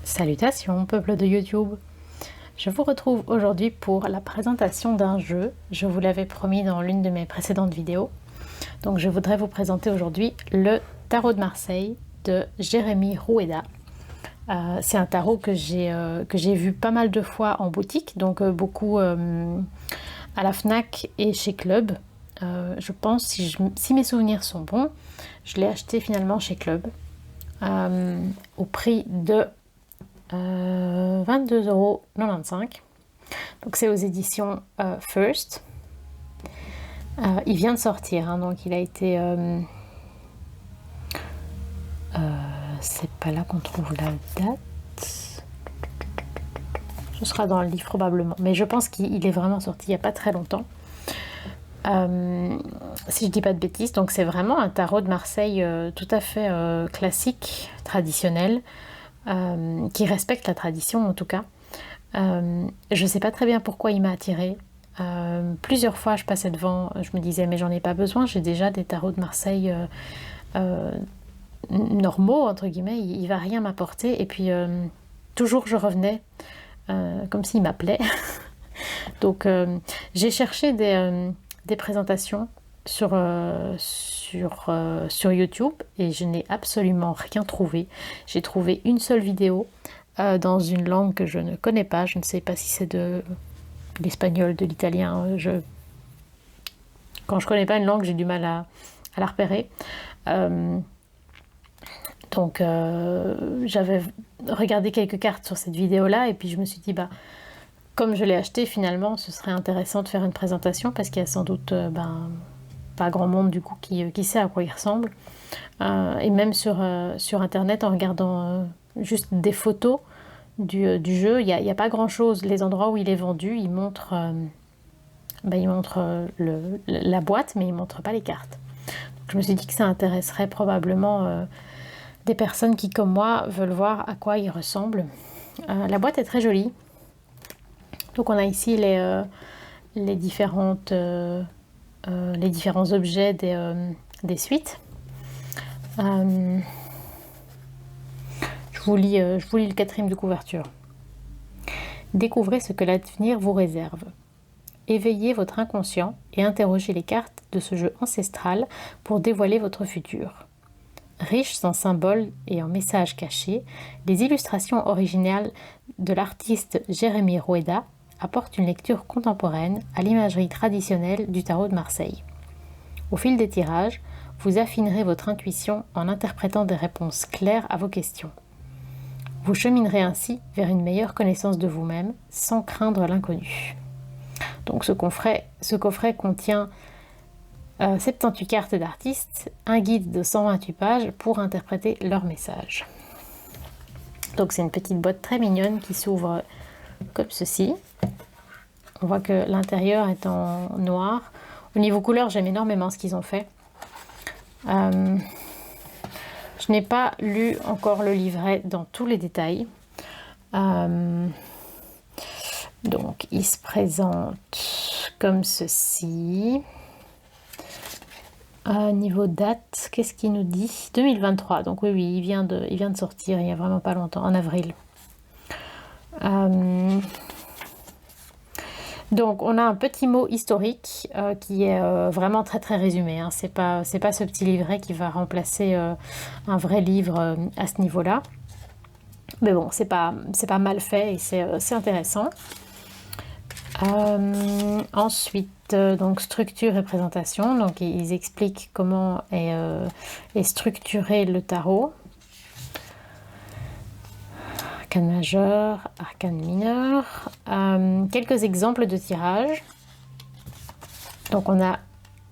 Salutations peuple de YouTube. Je vous retrouve aujourd'hui pour la présentation d'un jeu. Je vous l'avais promis dans l'une de mes précédentes vidéos. Donc je voudrais vous présenter aujourd'hui le tarot de Marseille de Jérémy Rueda. C'est un tarot que j'ai vu pas mal de fois en boutique, donc beaucoup à la Fnac et chez Club. Je pense, si mes souvenirs sont bons, je l'ai acheté finalement chez Club au prix de 22,95 €. Donc c'est aux éditions First. Il vient de sortir, hein, donc il a été... c'est pas là qu'on trouve la date. Ce sera dans le livre probablement, mais je pense qu'il est vraiment sorti il n'y a pas très longtemps. Si je dis pas de bêtises, donc c'est vraiment un tarot de Marseille tout à fait classique, traditionnel, qui respecte la tradition en tout cas. Je sais pas très bien pourquoi il m'a attirée. Plusieurs fois je passais devant, je me disais mais j'en ai pas besoin, j'ai déjà des tarots de Marseille normaux entre guillemets, il va rien m'apporter. Et puis toujours je revenais comme s'il m'appelait. Donc j'ai cherché des présentations sur YouTube et je n'ai absolument rien trouvé. J'ai trouvé une seule vidéo dans une langue que je ne connais pas. Je ne sais pas si c'est de l'espagnol, de l'italien. Quand je connais pas une langue, j'ai du mal à la repérer. Donc j'avais regardé quelques cartes sur cette vidéo-là et puis je me suis dit comme je l'ai acheté finalement, ce serait intéressant de faire une présentation parce qu'il y a sans doute pas grand monde du coup qui sait à quoi il ressemble. Et même sur internet, en regardant juste des photos du jeu, il n'y a pas grand chose. Les endroits où il est vendu, il montre la boîte, mais il ne montre pas les cartes. Donc, je me suis dit que ça intéresserait probablement des personnes qui, comme moi, veulent voir à quoi il ressemble. La boîte est très jolie. Donc on a ici les différents objets des suites. Je vous lis le 4e de couverture. Découvrez ce que l'avenir vous réserve. Éveillez votre inconscient et interrogez les cartes de ce jeu ancestral pour dévoiler votre futur. Riches en symboles et en messages cachés, les illustrations originales de l'artiste Jérémy Rueda apportent une lecture contemporaine à l'imagerie traditionnelle du tarot de Marseille. Au fil des tirages, vous affinerez votre intuition en interprétant des réponses claires à vos questions. Vous cheminerez ainsi vers une meilleure connaissance de vous-même sans craindre l'inconnu. Donc ce coffret contient 78 cartes d'artistes, un guide de 128 pages pour interpréter leurs messages. Donc c'est une petite boîte très mignonne qui s'ouvre comme ceci. On voit que l'intérieur est en noir. Au niveau couleur, j'aime énormément ce qu'ils ont fait. Je n'ai pas lu encore le livret dans tous les détails. Donc, il se présente comme ceci. Niveau date, qu'est-ce qu'il nous dit? 2023. Donc oui, il vient de sortir il n'y a vraiment pas longtemps, en avril. Donc on a un petit mot historique qui est vraiment très très résumé, hein. C'est pas ce petit livret qui va remplacer un vrai livre à ce niveau-là. Mais bon, c'est pas mal fait et c'est intéressant. Ensuite, donc structure et présentation. Donc ils expliquent comment est structuré le tarot. Arcane majeur, arcane mineur. Quelques exemples de tirage. Donc on a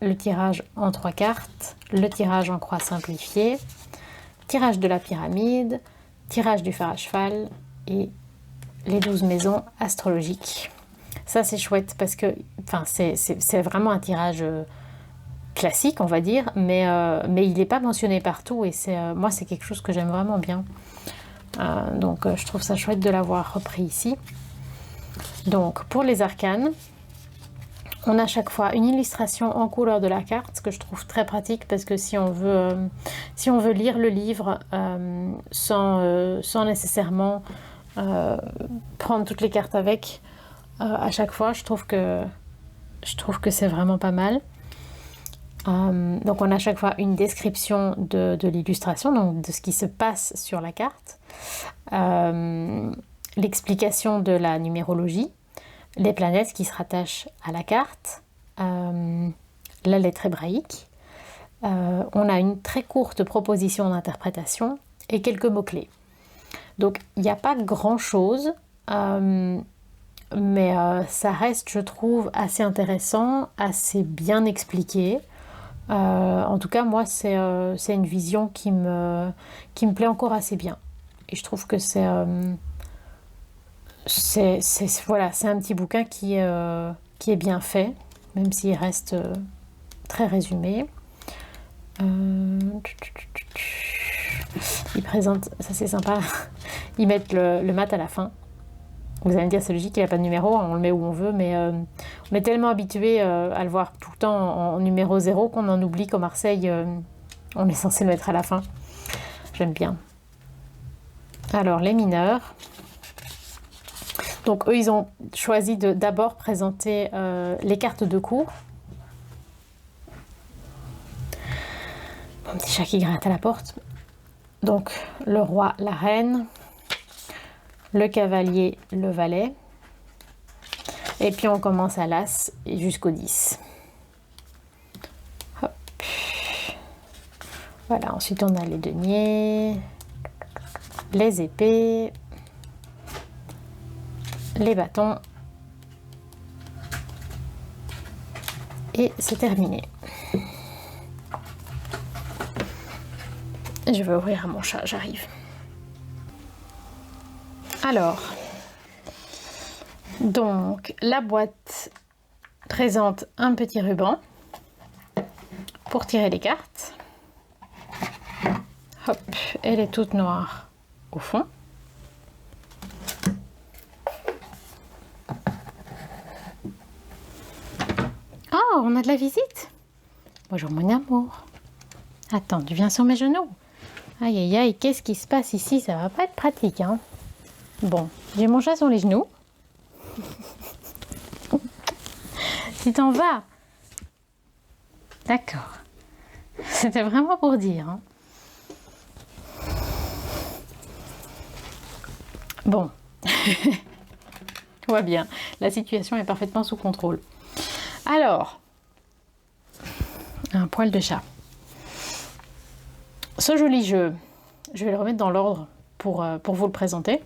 le tirage en 3 cartes, le tirage en croix simplifiée, tirage de la pyramide, tirage du fer à cheval et les 12 maisons astrologiques. Ça c'est chouette parce que c'est vraiment un tirage classique on va dire, mais il n'est pas mentionné partout et moi c'est quelque chose que j'aime vraiment bien. Donc je trouve ça chouette de l'avoir repris ici. Donc pour les arcanes, On a chaque fois une illustration en couleur de la carte, ce que je trouve très pratique parce que si on veut lire le livre sans nécessairement prendre toutes les cartes avec à chaque fois, je trouve que c'est vraiment pas mal. Donc on a à chaque fois une description de l'illustration, donc de ce qui se passe sur la carte, l'explication de la numérologie, les planètes qui se rattachent à la carte, la lettre hébraïque. On a une très courte proposition d'interprétation et quelques mots-clés. Donc il n'y a pas grand-chose, mais ça reste, je trouve, assez intéressant, assez bien expliqué. En tout cas, moi, c'est une vision qui me plaît encore assez bien. Et je trouve que c'est un petit bouquin qui est bien fait, même s'il reste très résumé. Ils présentent, ça c'est sympa, ils mettent le mat à la fin. Vous allez me dire, c'est logique, il n'a pas de numéro, on le met où on veut, mais on est tellement habitué à le voir tout le temps en numéro 0 qu'on en oublie qu'au Marseille, on est censé le mettre à la fin. J'aime bien. Alors, les mineurs. Donc, eux, ils ont choisi de d'abord présenter les cartes de cours. Mon petit chat qui gratte à la porte. Donc, le roi, la reine, le cavalier, le valet. Et puis, on commence à l'as jusqu'au 10. Hop. Voilà, ensuite, on a les deniers, les épées, les bâtons. Et c'est terminé. Je vais ouvrir à mon chat, j'arrive. Alors, donc la boîte présente un petit ruban pour tirer les cartes. Hop, elle est toute noire au fond. Oh, on a de la visite. Bonjour mon amour. Attends, tu viens sur mes genoux. Aïe aïe aïe, qu'est-ce qui se passe ici? Ça va pas être pratique, hein. Bon, j'ai mon chat sur les genoux. Tu t'en vas. D'accord. C'était vraiment pour dire, hein. Bon. Tout va bien. La situation est parfaitement sous contrôle. Alors, un poil de chat. Ce joli jeu, je vais le remettre dans l'ordre pour vous le présenter.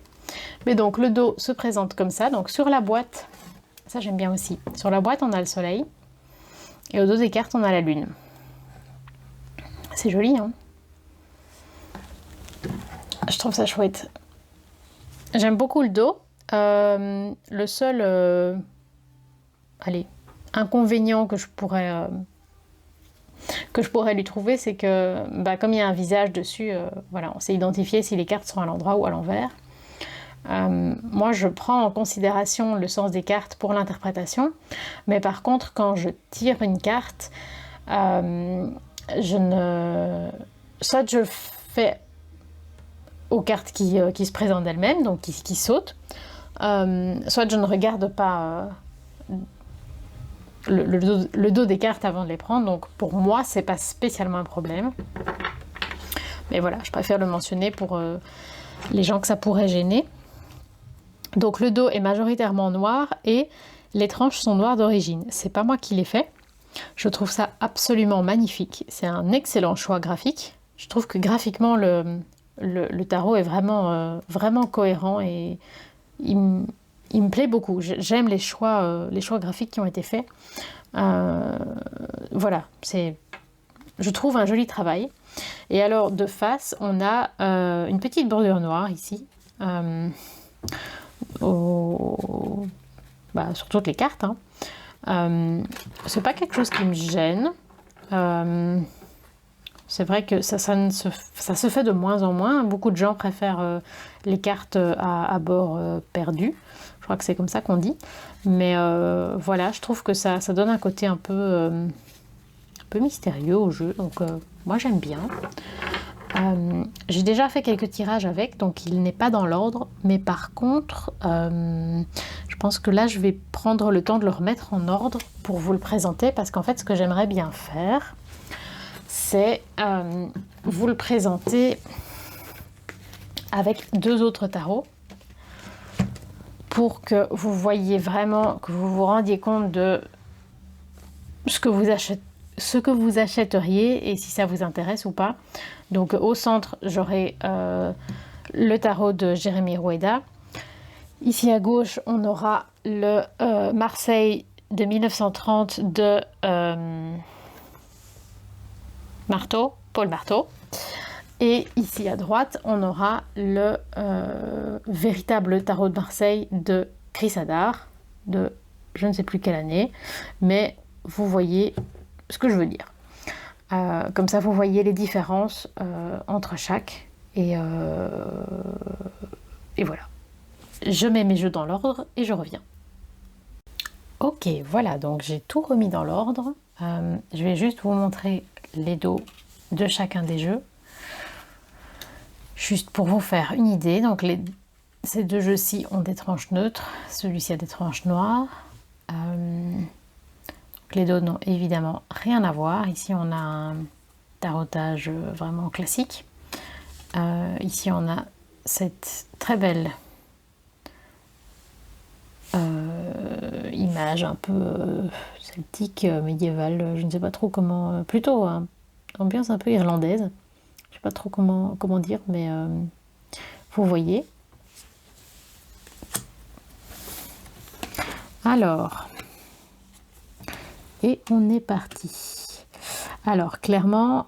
Mais donc le dos se présente comme ça. Donc sur la boîte, ça j'aime bien aussi. Sur la boîte, on a le soleil. Et au dos des cartes, on a la lune. C'est joli, hein? Je trouve ça chouette. J'aime beaucoup le dos. Le seul inconvénient que je pourrais lui trouver, c'est que comme il y a un visage dessus, voilà, on sait identifier si les cartes sont à l'endroit ou à l'envers. Moi, je prends en considération le sens des cartes pour l'interprétation, mais par contre, quand je tire une carte, soit je fais aux cartes qui se présentent d'elles-mêmes, donc qui sautent, soit je ne regarde pas le dos des cartes avant de les prendre, donc pour moi c'est pas spécialement un problème, mais voilà, je préfère le mentionner pour les gens que ça pourrait gêner. Donc le dos est majoritairement noir et les tranches sont noires d'origine. C'est pas moi qui l'ai fait, je trouve ça absolument magnifique, c'est un excellent choix graphique. Je trouve que graphiquement le tarot est vraiment cohérent et il me plaît beaucoup. J'aime les choix graphiques qui ont été faits. Voilà, je trouve un joli travail. Et alors de face, on a une petite bordure noire ici, sur toutes les cartes, hein. C'est pas quelque chose qui me gêne. C'est vrai que ça se fait de moins en moins. Beaucoup de gens préfèrent les cartes à bord perdu. Je crois que c'est comme ça qu'on dit. Mais voilà, je trouve que ça donne un côté un peu mystérieux au jeu. Donc moi j'aime bien. J'ai déjà fait quelques tirages avec, donc il n'est pas dans l'ordre. Mais par contre, je pense que là je vais prendre le temps de le remettre en ordre pour vous le présenter. Parce qu'en fait ce que j'aimerais bien faire, c'est vous le présenter avec 2 autres tarots. Pour que vous voyez vraiment, que vous vous rendiez compte de ce que vous achèteriez et si ça vous intéresse ou pas. Donc au centre, j'aurai le tarot de Jérémy Rueda. Ici à gauche, on aura le Marseille de 1930 de Paul Marteau. Et ici à droite, on aura le véritable tarot de Marseille de Chris Hadar, de je ne sais plus quelle année, mais vous voyez ce que je veux dire. Comme ça, vous voyez les différences entre chaque. Et voilà. Je mets mes jeux dans l'ordre et je reviens. Ok, voilà, donc j'ai tout remis dans l'ordre. Je vais juste vous montrer les dos de chacun des jeux. Juste pour vous faire une idée, donc ces 2 jeux-ci ont des tranches neutres, celui-ci a des tranches noires. Les dos n'ont évidemment rien à voir. Ici on a un tarotage vraiment classique. Ici on a cette très belle image un peu celtique, médiévale, je ne sais pas trop comment, plutôt ambiance un peu irlandaise. Je sais pas trop comment dire, mais vous voyez. Alors, et on est parti. Alors, clairement,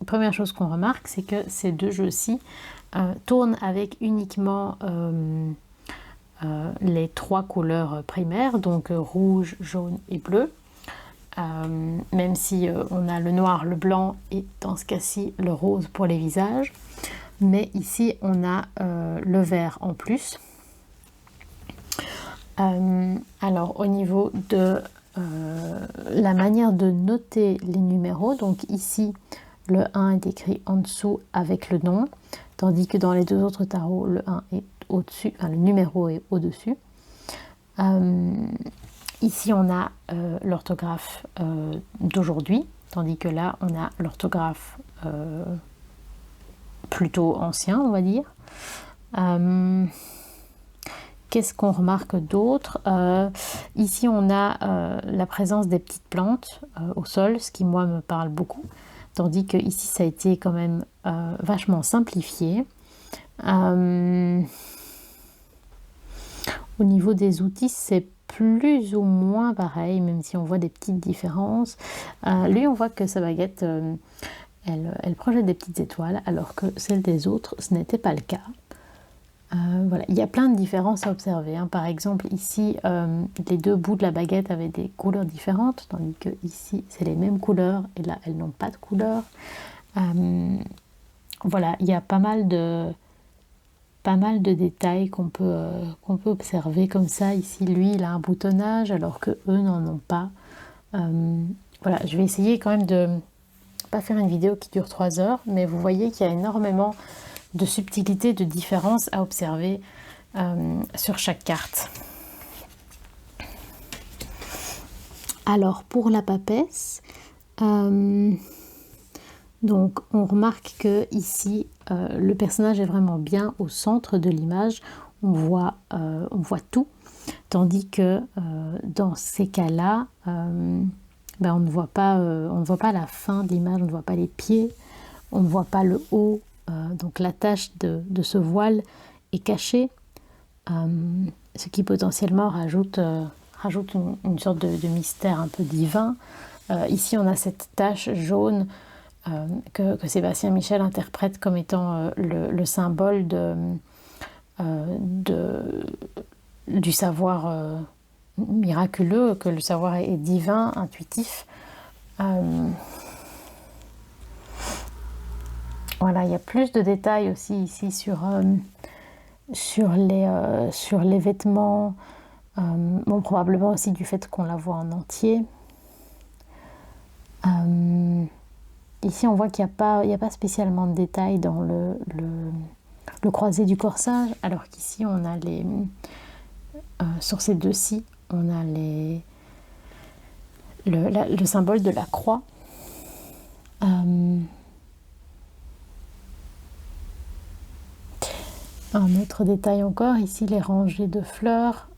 première chose qu'on remarque, c'est que ces 2 jeux-ci tournent avec uniquement les 3 couleurs primaires, donc rouge, jaune et bleu. Même si on a le noir, le blanc et dans ce cas-ci le rose pour les visages, mais ici on a le vert en plus. Alors au niveau de la manière de noter les numéros, donc ici le 1 est écrit en dessous avec le nom, tandis que dans les 2 autres tarots le 1 est au-dessus, enfin, le numéro est au-dessus. Ici, on a l'orthographe d'aujourd'hui, tandis que là, on a l'orthographe plutôt ancien, on va dire. Qu'est-ce qu'on remarque d'autre? Ici, on a la présence des petites plantes au sol, ce qui, moi, me parle beaucoup. Tandis que ici, ça a été quand même vachement simplifié. Au niveau des outils, c'est plus ou moins pareil, même si on voit des petites différences. Lui, on voit que sa baguette, elle projette des petites étoiles, alors que celle des autres, ce n'était pas le cas. Voilà, il y a plein de différences à observer. Hein. Par exemple, ici, les 2 bouts de la baguette avaient des couleurs différentes, tandis que ici, c'est les mêmes couleurs, et là, elles n'ont pas de couleur. Voilà, il y a pas mal de détails qu'on peut observer comme ça. Ici, lui, il a un boutonnage, alors que eux n'en ont pas. Voilà, je vais essayer quand même de pas faire une vidéo qui dure 3 heures, mais vous voyez qu'il y a énormément de subtilité, de différence à observer sur chaque carte. Alors, pour la papesse, donc on remarque que ici le personnage est vraiment bien au centre de l'image, on voit tout, tandis que dans ces cas-là, on ne voit pas la fin de l'image, on ne voit pas les pieds, on ne voit pas le haut, donc la tache de ce voile est cachée, ce qui potentiellement rajoute une sorte de mystère un peu divin. Ici on a cette tache jaune que Sébastien Michel interprète comme étant le symbole du savoir miraculeux, que le savoir est divin, intuitif. Voilà, il y a plus de détails aussi ici sur sur les vêtements, bon, probablement aussi du fait qu'on la voit en entier. Ici, on voit qu'il n'y a pas spécialement de détails dans le croisé du corsage, alors qu'ici, on a sur ces deux-ci, on a le symbole de la croix. Un autre détail encore, ici les rangées de fleurs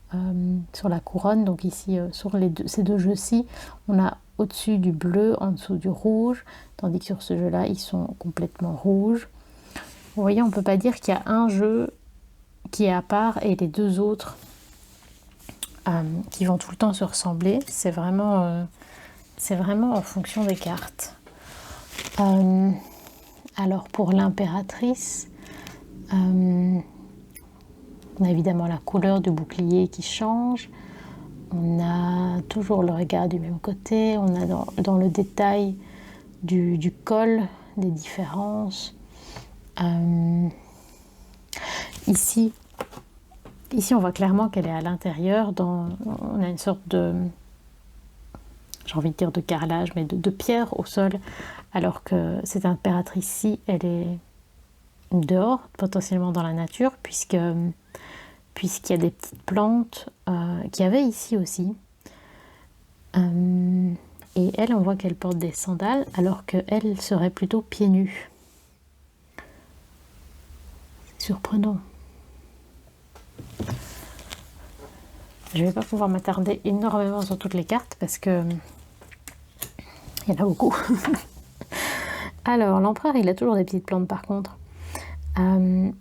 sur la couronne, donc ici sur ces deux jeux-ci, on a au-dessus du bleu, en dessous du rouge, tandis que sur ce jeu-là, ils sont complètement rouges. Vous voyez, on ne peut pas dire qu'il y a un jeu qui est à part et les deux autres qui vont tout le temps se ressembler. C'est vraiment en fonction des cartes. Alors pour l'impératrice, on a évidemment la couleur du bouclier qui change. On a toujours le regard du même côté. On a dans le détail du col des différences. Ici, on voit clairement qu'elle est à l'intérieur. On a une sorte de, j'ai envie de dire de carrelage, mais de pierre au sol, alors que cette impératrice-ci, elle est dehors, potentiellement dans la nature, puisqu'il y a des petites plantes qu'il y avait ici aussi. Et elle, on voit qu'elle porte des sandales, alors qu'elle serait plutôt pieds nus. C'est surprenant. Je ne vais pas pouvoir m'attarder énormément sur toutes les cartes, parce que il y en a beaucoup. Alors, l'empereur, il a toujours des petites plantes par contre. Il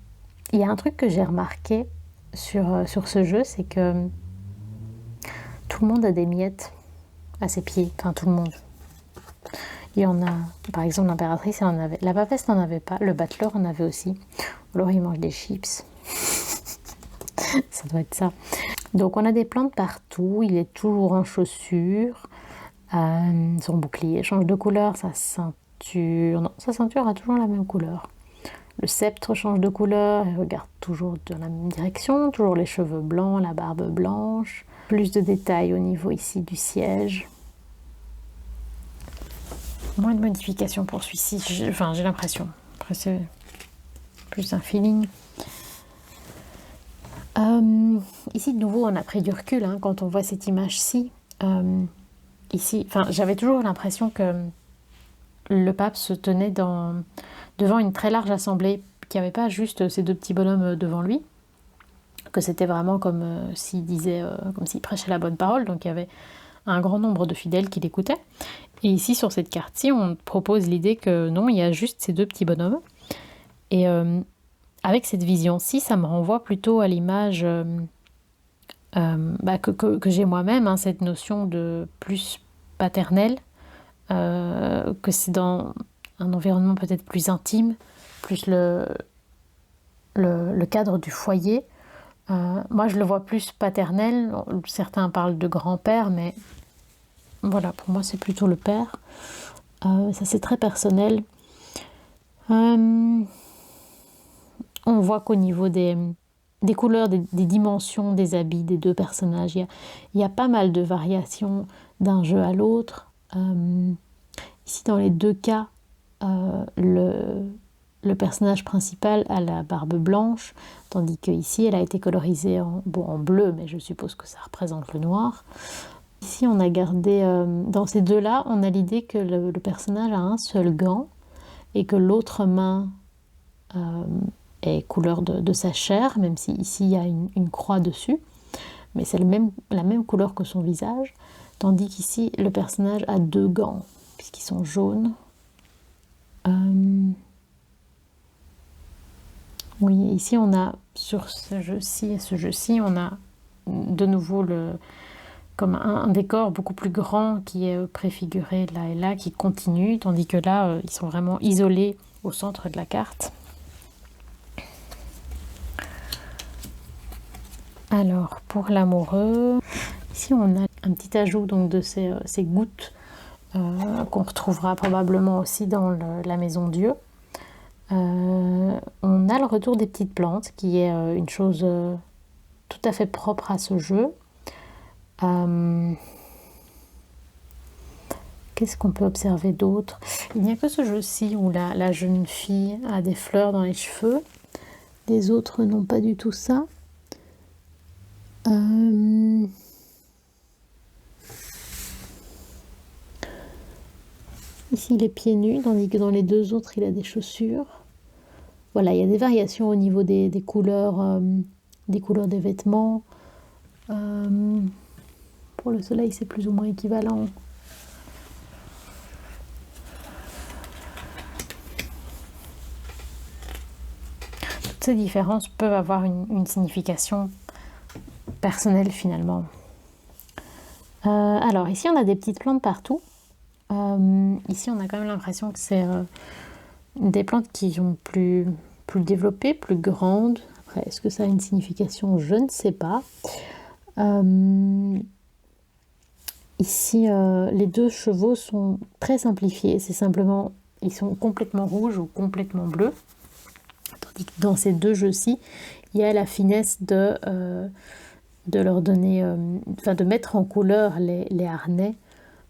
y a un truc que j'ai remarqué sur ce jeu, c'est que tout le monde a des miettes à ses pieds. Enfin, tout le monde. Il y en a, par exemple, l'impératrice, elle en avait. La papesse n'en avait pas. Le battleur en avait aussi. Ou alors, il mange des chips. Ça doit être ça. Donc, on a des plantes partout. Il est toujours en chaussures. Son bouclier change de couleur. Sa ceinture... Non, sa ceinture a toujours la même couleur. Le sceptre change de couleur, il regarde toujours dans la même direction, toujours les cheveux blancs, la barbe blanche. Plus de détails au niveau ici du siège. Moins de modifications pour celui-ci, j'ai l'impression. Après c'est plus un feeling. Ici de nouveau on a pris du recul quand on voit cette image-ci. Ici, j'avais toujours l'impression que le pape se tenait devant une très large assemblée, qu'il n'y avait pas juste ces deux petits bonhommes devant lui, que c'était vraiment comme s'il disait, comme s'il prêchait la bonne parole, donc il y avait un grand nombre de fidèles qui l'écoutaient. Et ici, sur cette carte-ci, on propose l'idée que non, il y a juste ces deux petits bonhommes. Et avec cette vision-ci, ça me renvoie plutôt à l'image que j'ai moi-même, cette notion de plus paternel, que c'est dans un environnement peut-être plus intime, plus le cadre du foyer. Moi, je le vois plus paternel. Certains parlent de grand-père, mais voilà, pour moi, c'est plutôt le père. Ça, c'est très personnel. On voit qu'au niveau des couleurs, des dimensions des habits des deux personnages, il y a pas mal de variations d'un jeu à l'autre. Ici, dans les deux cas, le personnage principal a la barbe blanche, tandis qu'ici, elle a été colorisée en bleu, mais je suppose que ça représente le noir. Ici, on a gardé, dans ces deux-là, on a l'idée que le personnage a un seul gant et que l'autre main est couleur de sa chair, même si ici, il y a une croix dessus, mais c'est la même couleur que son visage, tandis qu'ici, le personnage a deux gants, puisqu'ils sont jaunes. Oui, ici on a, sur ce jeu-ci et ce jeu-ci, on a de nouveau comme un décor beaucoup plus grand qui est préfiguré là et là, qui continue, tandis que là, ils sont vraiment isolés au centre de la carte. Alors, pour l'amoureux, ici on a un petit ajout donc, de ces gouttes qu'on retrouvera probablement aussi dans la Maison Dieu. On a le retour des petites plantes, qui est une chose tout à fait propre à ce jeu. Qu'est-ce qu'on peut observer d'autre? Il n'y a que ce jeu-ci où la jeune fille a des fleurs dans les cheveux. Les autres n'ont pas du tout ça. Ici, il est pieds nus, tandis que dans les deux autres, il a des chaussures. Voilà, il y a des variations au niveau des couleurs des vêtements. Pour le soleil, c'est plus ou moins équivalent. Toutes ces différences peuvent avoir une signification personnelle finalement. Alors ici, on a des petites plantes partout. Ici, on a quand même l'impression que c'est des plantes qui sont plus développées, plus grandes. Après, est-ce que ça a une signification? Je ne sais pas. Ici, les deux chevaux sont très simplifiés. C'est simplement, ils sont complètement rouges ou complètement bleus. Tandis que dans ces deux jeux-ci, il y a la finesse de leur donner, de mettre en couleur les harnais,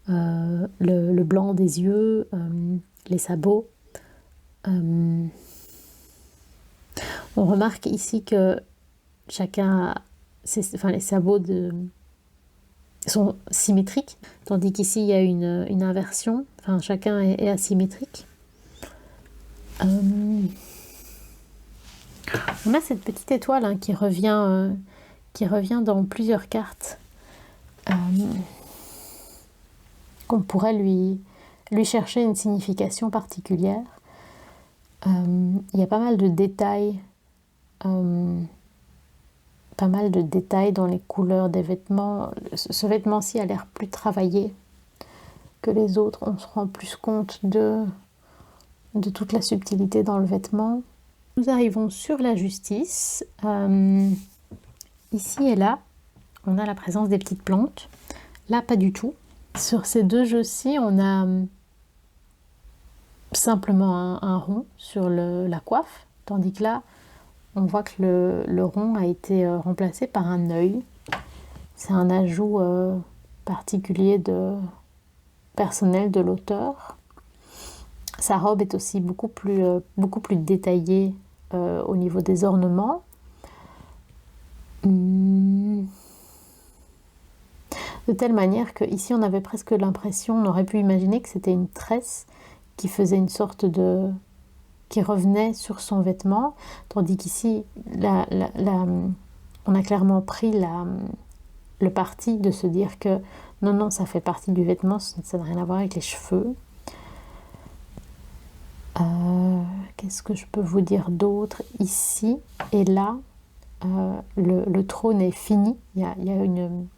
le blanc des yeux, les sabots. On remarque ici que chacun a, les sabots sont symétriques, tandis qu'ici il y a une inversion, chacun est asymétrique. On a cette petite étoile qui revient dans plusieurs cartes, qu'on pourrait lui chercher une signification particulière. Il y a pas mal de détails, dans les couleurs des vêtements. Ce vêtement-ci a l'air plus travaillé que les autres. On se rend plus compte de toute la subtilité dans le vêtement. Nous arrivons sur la justice. Ici et là, on a la présence des petites plantes. Là, pas du tout. Sur ces deux jeux-ci, on a simplement un rond sur la coiffe, tandis que là, on voit que le rond a été remplacé par un œil. C'est un ajout particulier personnel de l'auteur. Sa robe est aussi beaucoup plus détaillée au niveau des ornements. De telle manière qu'ici on avait presque l'impression, on aurait pu imaginer que c'était une tresse qui faisait une sorte qui revenait sur son vêtement, tandis qu'ici on a clairement pris le parti de se dire que non, ça fait partie du vêtement, ça n'a rien à voir avec les cheveux. Qu'est-ce que je peux vous dire d'autre? Ici et là, le trône est fini. Il y a une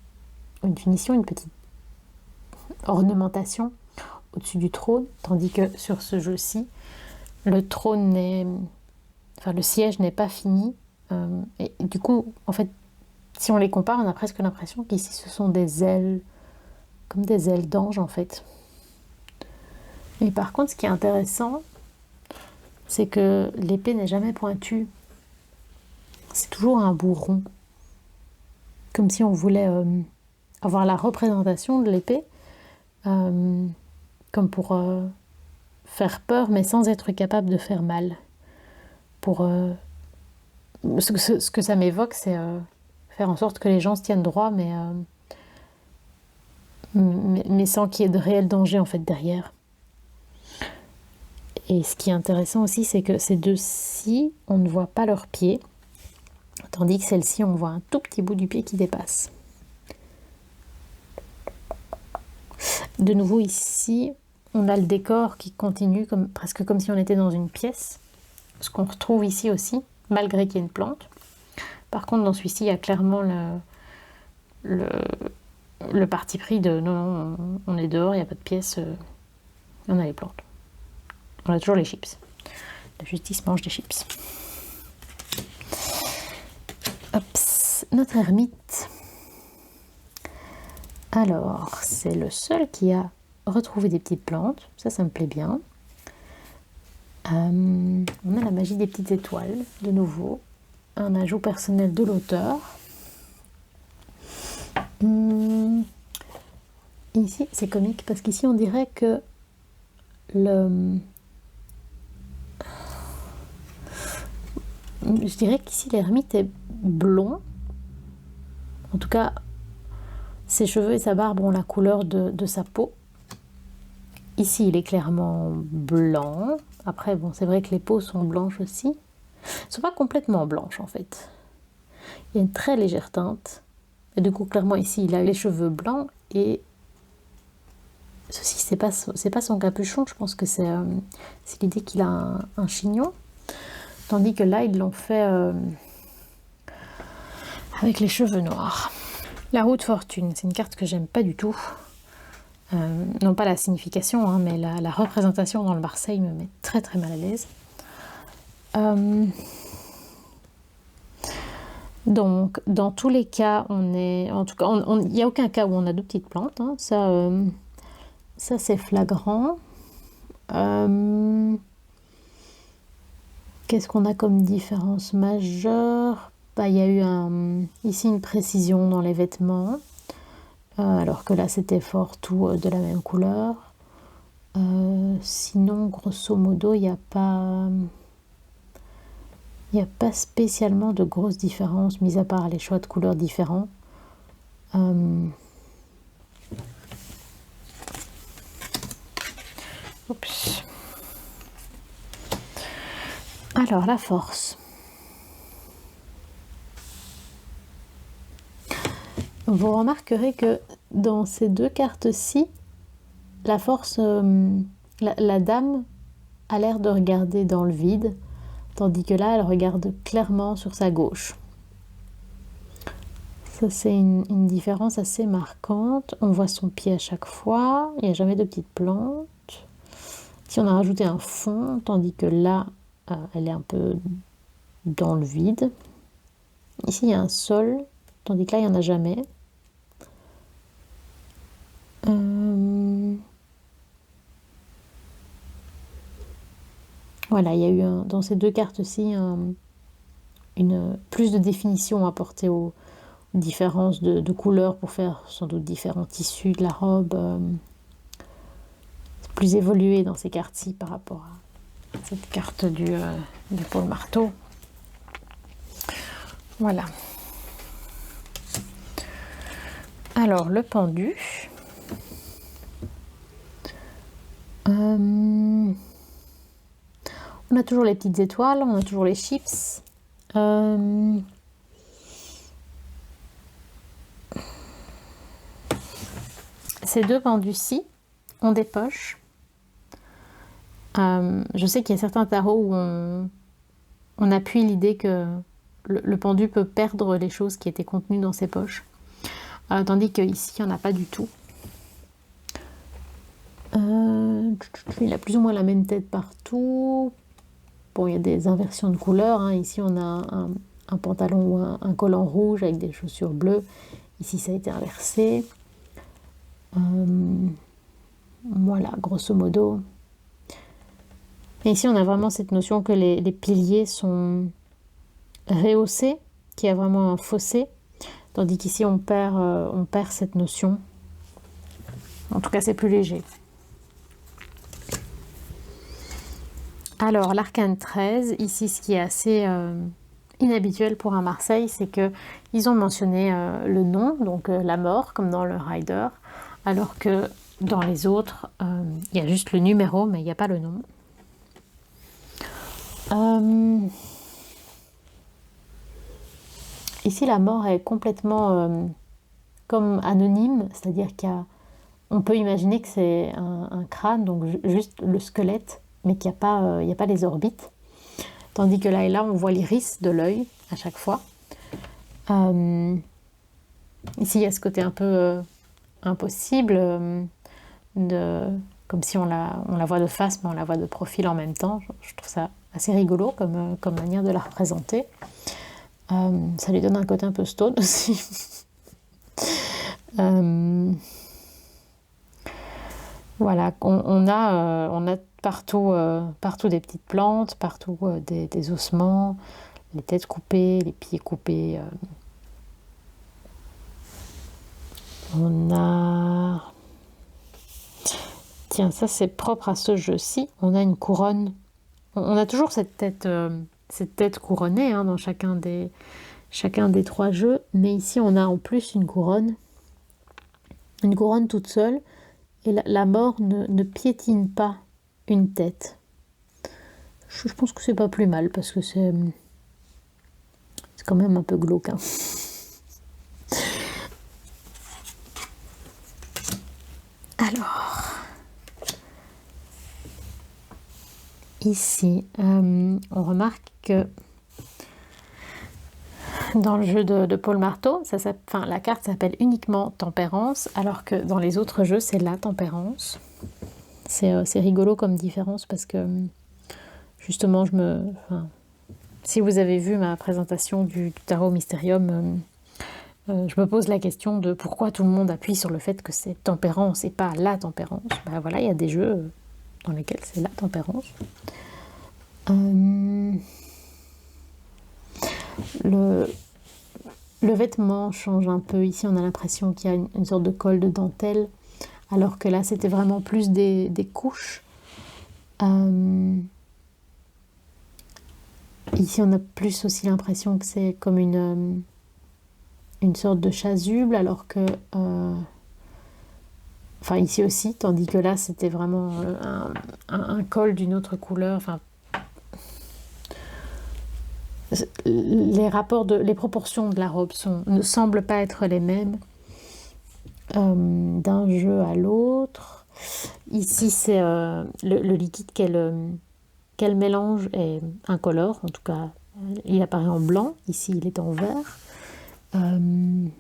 finition, une petite ornementation au-dessus du trône, tandis que sur ce jeu-ci, le siège n'est pas fini. Et du coup, en fait, si on les compare, on a presque l'impression qu'ici ce sont des ailes, comme des ailes d'ange en fait. Mais par contre, ce qui est intéressant, c'est que l'épée n'est jamais pointue. C'est toujours un bout rond. Comme si on voulait avoir la représentation de l'épée, comme pour faire peur, mais sans être capable de faire mal. Ce que ça m'évoque, c'est faire en sorte que les gens se tiennent droit, mais sans qu'il y ait de réel danger en fait derrière. Et ce qui est intéressant aussi, c'est que ces deux-ci, on ne voit pas leurs pieds, tandis que celle-ci, on voit un tout petit bout du pied qui dépasse. De nouveau ici, on a le décor qui continue presque comme si on était dans une pièce. Ce qu'on retrouve ici aussi, malgré qu'il y ait une plante. Par contre, dans celui-ci, il y a clairement le parti pris de non, on est dehors, il n'y a pas de pièce, on a les plantes. On a toujours les chips. La justice mange des chips. Hop, notre ermite. Alors, c'est le seul qui a retrouvé des petites plantes. Ça me plaît bien. On a la magie des petites étoiles, de nouveau. Un ajout personnel de l'auteur. Ici, c'est comique parce qu'ici, on dirait que je dirais qu'ici, l'ermite est blond. En tout cas, ses cheveux et sa barbe ont la couleur de sa peau. Ici, il est clairement blanc. Après, bon, c'est vrai que les peaux sont blanches aussi. Elles ne sont pas complètement blanches, en fait. Il y a une très légère teinte. Et du coup, clairement, ici, il a les cheveux blancs. Et ceci, c'est pas son capuchon. Je pense que c'est l'idée qu'il a un chignon. Tandis que là, ils l'ont fait avec les cheveux noirs. La roue de fortune, c'est une carte que j'aime pas du tout. Non pas la signification, hein, mais la représentation dans le Marseille me met très très mal à l'aise. Donc, dans tous les cas, en tout cas, il n'y a aucun cas où on a deux petites plantes. Hein, ça c'est flagrant. Qu'est-ce qu'on a comme différence majeure? Il y a eu ici une précision dans les vêtements. Alors que là c'était fort tout de la même couleur. Sinon, grosso modo, il n'y a pas spécialement de grosses différences, mis à part les choix de couleurs différents. Oups. Alors, la force. Vous remarquerez que dans ces deux cartes-ci, la force, la dame a l'air de regarder dans le vide, tandis que là, elle regarde clairement sur sa gauche. Ça, c'est une différence assez marquante. On voit son pied à chaque fois, il n'y a jamais de petites plantes. Ici, on a rajouté un fond, tandis que là, elle est un peu dans le vide. Ici, il y a un sol, tandis que là, il n'y en a jamais. Voilà, il y a eu dans ces deux cartes-ci plus de définition apportée aux différences de couleurs pour faire sans doute différents tissus de la robe. C'est plus évolué dans ces cartes-ci par rapport à cette carte du Paul Marteau. Voilà. Alors, le pendu. On a toujours les petites étoiles, on a toujours les chips. Ces deux pendus-ci ont des poches. Je sais qu'il y a certains tarots où on appuie l'idée que le pendu peut perdre les choses qui étaient contenues dans ses poches. Tandis qu'ici, il n'y en a pas du tout. Il a plus ou moins la même tête partout. Bon, il y a des inversions de couleurs. Hein. Ici, on a un pantalon ou un collant rouge avec des chaussures bleues. Ici, ça a été inversé. Voilà, grosso modo. Et ici, on a vraiment cette notion que les piliers sont rehaussés, qu'il y a vraiment un fossé. Tandis qu'ici, on perd cette notion. En tout cas, c'est plus léger. Alors, l'arcane 13, ici, ce qui est assez inhabituel pour un Marseille, c'est qu'ils ont mentionné le nom, donc la mort, comme dans le Rider, alors que dans les autres, il y a juste le numéro, mais il n'y a pas le nom. Ici, la mort est complètement comme anonyme, c'est-à-dire qu'on peut imaginer que c'est un crâne, donc juste le squelette, mais qu'il n'y a pas les orbites. Tandis que là et là, on voit l'iris de l'œil à chaque fois. Ici, il y a ce côté un peu impossible, comme si on la voit de face, mais on la voit de profil en même temps. Je trouve ça assez rigolo comme manière de la représenter. Ça lui donne un côté un peu stone aussi. Voilà, on a partout des petites plantes, partout des ossements, les têtes coupées, les pieds coupés. On a... Tiens, ça c'est propre à ce jeu-ci. On a une couronne. On a toujours cette tête couronnée dans chacun des 3 jeux. Mais ici, on a en plus une couronne. Une couronne toute seule. Et la mort ne piétine pas une tête. Je pense que c'est pas plus mal parce que c'est quand même un peu glauque. Alors, ici, on remarque que dans le jeu de Paul Marteau, la carte s'appelle uniquement Tempérance, alors que dans les autres jeux, c'est la Tempérance. C'est rigolo comme différence parce que, justement, si vous avez vu ma présentation du Tarot Mysterium, je me pose la question de pourquoi tout le monde appuie sur le fait que c'est Tempérance et pas la Tempérance. Ben voilà, il y a des jeux dans lesquels c'est la Tempérance. Le vêtement change un peu. Ici, on a l'impression qu'il y a une sorte de col de dentelle, alors que là, c'était vraiment plus des couches. Ici, on a plus aussi l'impression que c'est comme une sorte de chasuble, alors que... Enfin, ici aussi, tandis que là, c'était vraiment un col d'une autre couleur. Enfin, les proportions de la robe ne semblent pas être les mêmes d'un jeu à l'autre. Ici, c'est le liquide qu'elle mélange est incolore. En tout cas, il apparaît en blanc. Ici, il est en vert. On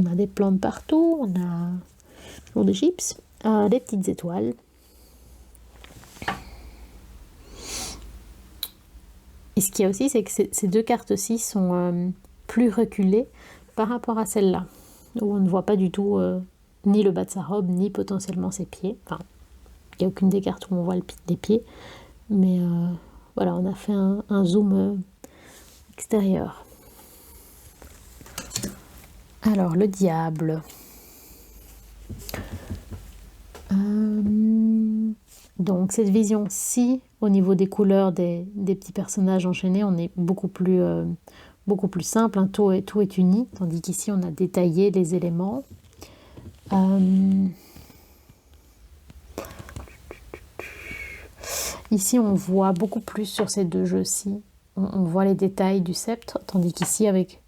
a des plantes partout. On a toujours des chips, des petites étoiles. Et ce qu'il y a aussi, c'est que ces 2 cartes-ci sont plus reculées par rapport à celle-là, où on ne voit pas du tout ni le bas de sa robe, ni potentiellement ses pieds. Enfin, il n'y a aucune des cartes où on voit les pieds. Mais voilà, on a fait un zoom extérieur. Alors, le diable. Donc, cette vision-ci, au niveau des couleurs des petits personnages enchaînés, on est beaucoup plus simple. Tout est uni, tandis qu'ici, on a détaillé les éléments. Ici, on voit beaucoup plus sur ces 2 jeux-ci. On voit les détails du sceptre, tandis qu'ici, avec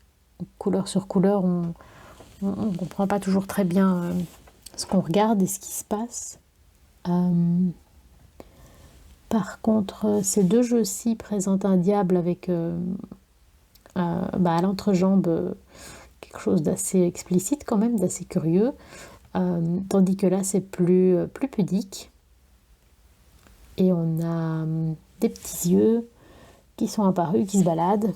couleur sur couleur, on ne comprend pas toujours très bien ce qu'on regarde et ce qui se passe. Par contre, ces 2 jeux-ci présentent un diable avec à l'entrejambe quelque chose d'assez explicite quand même, d'assez curieux, tandis que là c'est plus pudique. Et on a des petits yeux qui sont apparus, qui se baladent.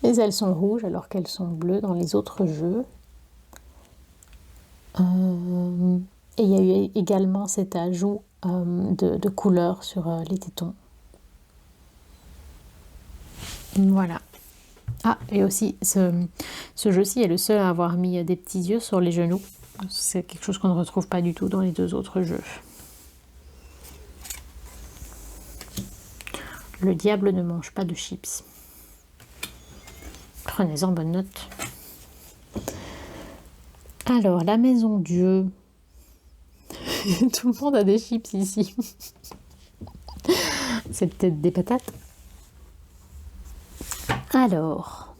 Les ailes sont rouges alors qu'elles sont bleues dans les autres jeux. Et il y a eu également cet ajout de couleurs sur les tétons. Voilà. Ah, et aussi, ce jeu-ci est le seul à avoir mis des petits yeux sur les genoux. C'est quelque chose qu'on ne retrouve pas du tout dans les 2 autres jeux. Le diable ne mange pas de chips. Prenez-en bonne note. Alors, la maison Dieu. Tout le monde a des chips ici. C'est peut-être des patates. Alors,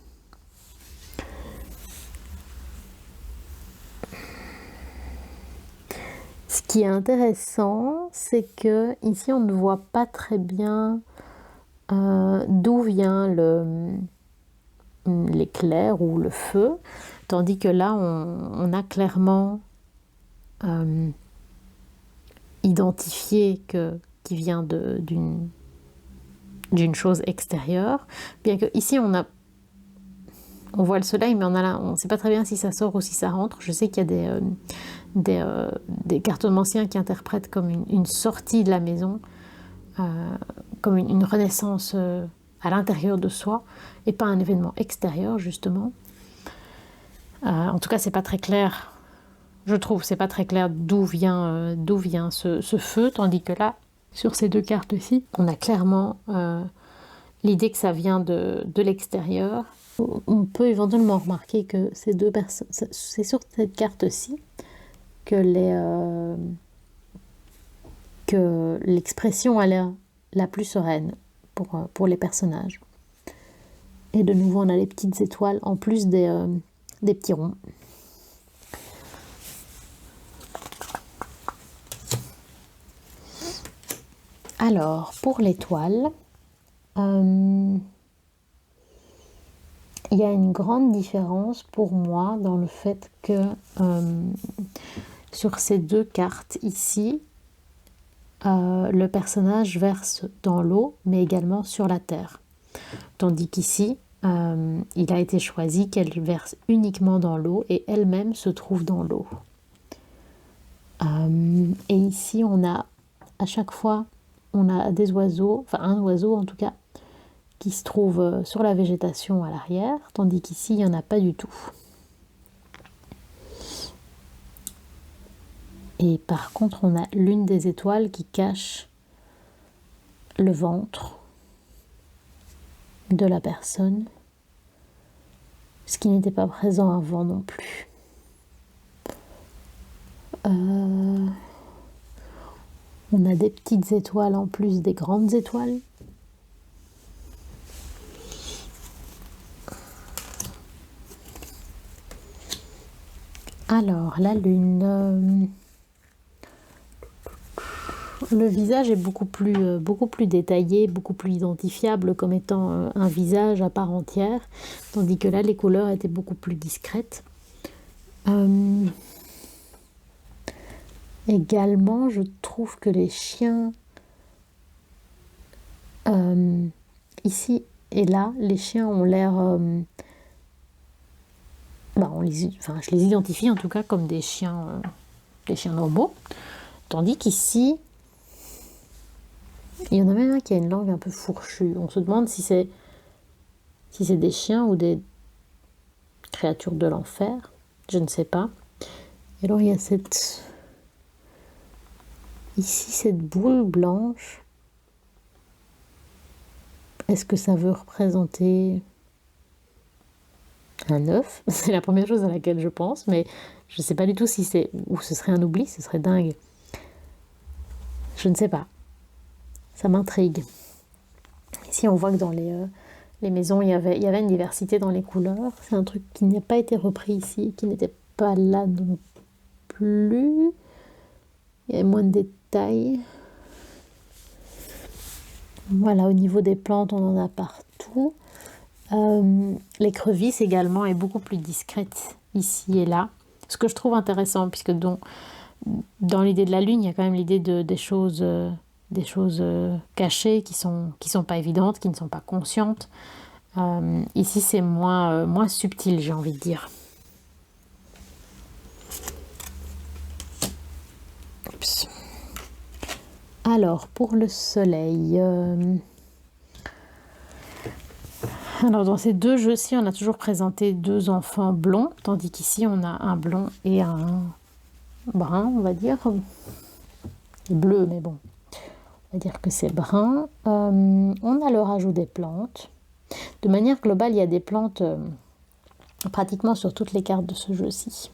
ce qui est intéressant, c'est que ici on ne voit pas très bien d'où vient l'éclair ou le feu, tandis que là on a clairement identifié qui vient d'une chose extérieure, bien que ici on voit le soleil, mais on ne sait pas très bien si ça sort ou si ça rentre. Je sais qu'il y a des cartomanciens qui interprètent comme une sortie de la maison, comme une renaissance à l'intérieur de soi, et pas un événement extérieur, justement. En tout cas, c'est pas très clair, je trouve, c'est pas très clair d'où vient ce feu, tandis que là, sur ces deux cartes-ci, on a clairement l'idée que ça vient de l'extérieur. On peut éventuellement remarquer que ces deux personnes, c'est sur cette carte-ci que l'expression a l'air la plus sereine pour les personnages. Et de nouveau, on a les petites étoiles en plus des petits ronds. Alors, pour l'étoile, il y a une grande différence pour moi dans le fait que sur ces deux cartes ici, le personnage verse dans l'eau, mais également sur la terre. Tandis qu'ici, il a été choisi qu'elle verse uniquement dans l'eau et elle-même se trouve dans l'eau. Et ici, on a à chaque fois, on a des oiseaux, enfin un oiseau en tout cas, qui se trouve sur la végétation à l'arrière, tandis qu'ici, il n'y en a pas du tout. Et par contre, on a l'une des étoiles qui cache le ventre de la personne, ce qui n'était pas présent avant non plus. On a des petites étoiles en plus des grandes étoiles. Alors, la lune, le visage est beaucoup plus détaillé, beaucoup plus identifiable comme étant un visage à part entière, tandis que là, les couleurs étaient beaucoup plus discrètes. Également, je trouve que les chiens, ici et là, les chiens ont l'air... je les identifie en tout cas comme des chiens normaux. Tandis qu'ici, il y en a même un qui a une langue un peu fourchue. On se demande si c'est des chiens ou des créatures de l'enfer. Je ne sais pas. Et alors, il y a ici, cette boule blanche. Est-ce que ça veut représenter un œuf? C'est la première chose à laquelle je pense, mais je ne sais pas du tout si c'est... Ou ce serait un oubli, ce serait dingue. Je ne sais pas. Ça m'intrigue. Ici, on voit que dans les maisons, il y avait une diversité dans les couleurs. C'est un truc qui n'a pas été repris ici, qui n'était pas là non plus. Il y avait moins de détails. Voilà, au niveau des plantes, on en a partout. L'écrevisse également est beaucoup plus discrète ici et là. Ce que je trouve intéressant, puisque dans l'idée de la lune, il y a quand même l'idée des choses cachées qui sont pas évidentes, qui ne sont pas conscientes. Ici, c'est moins subtil, j'ai envie de dire. Oups. Alors, pour le soleil... Alors, dans ces deux jeux-ci, on a toujours présenté deux enfants blonds, tandis qu'ici, on a un blond et un brun, on va dire. Bleu, mais bon, on va dire que c'est brun. On a le rajout des plantes. De manière globale, il y a des plantes pratiquement sur toutes les cartes de ce jeu-ci.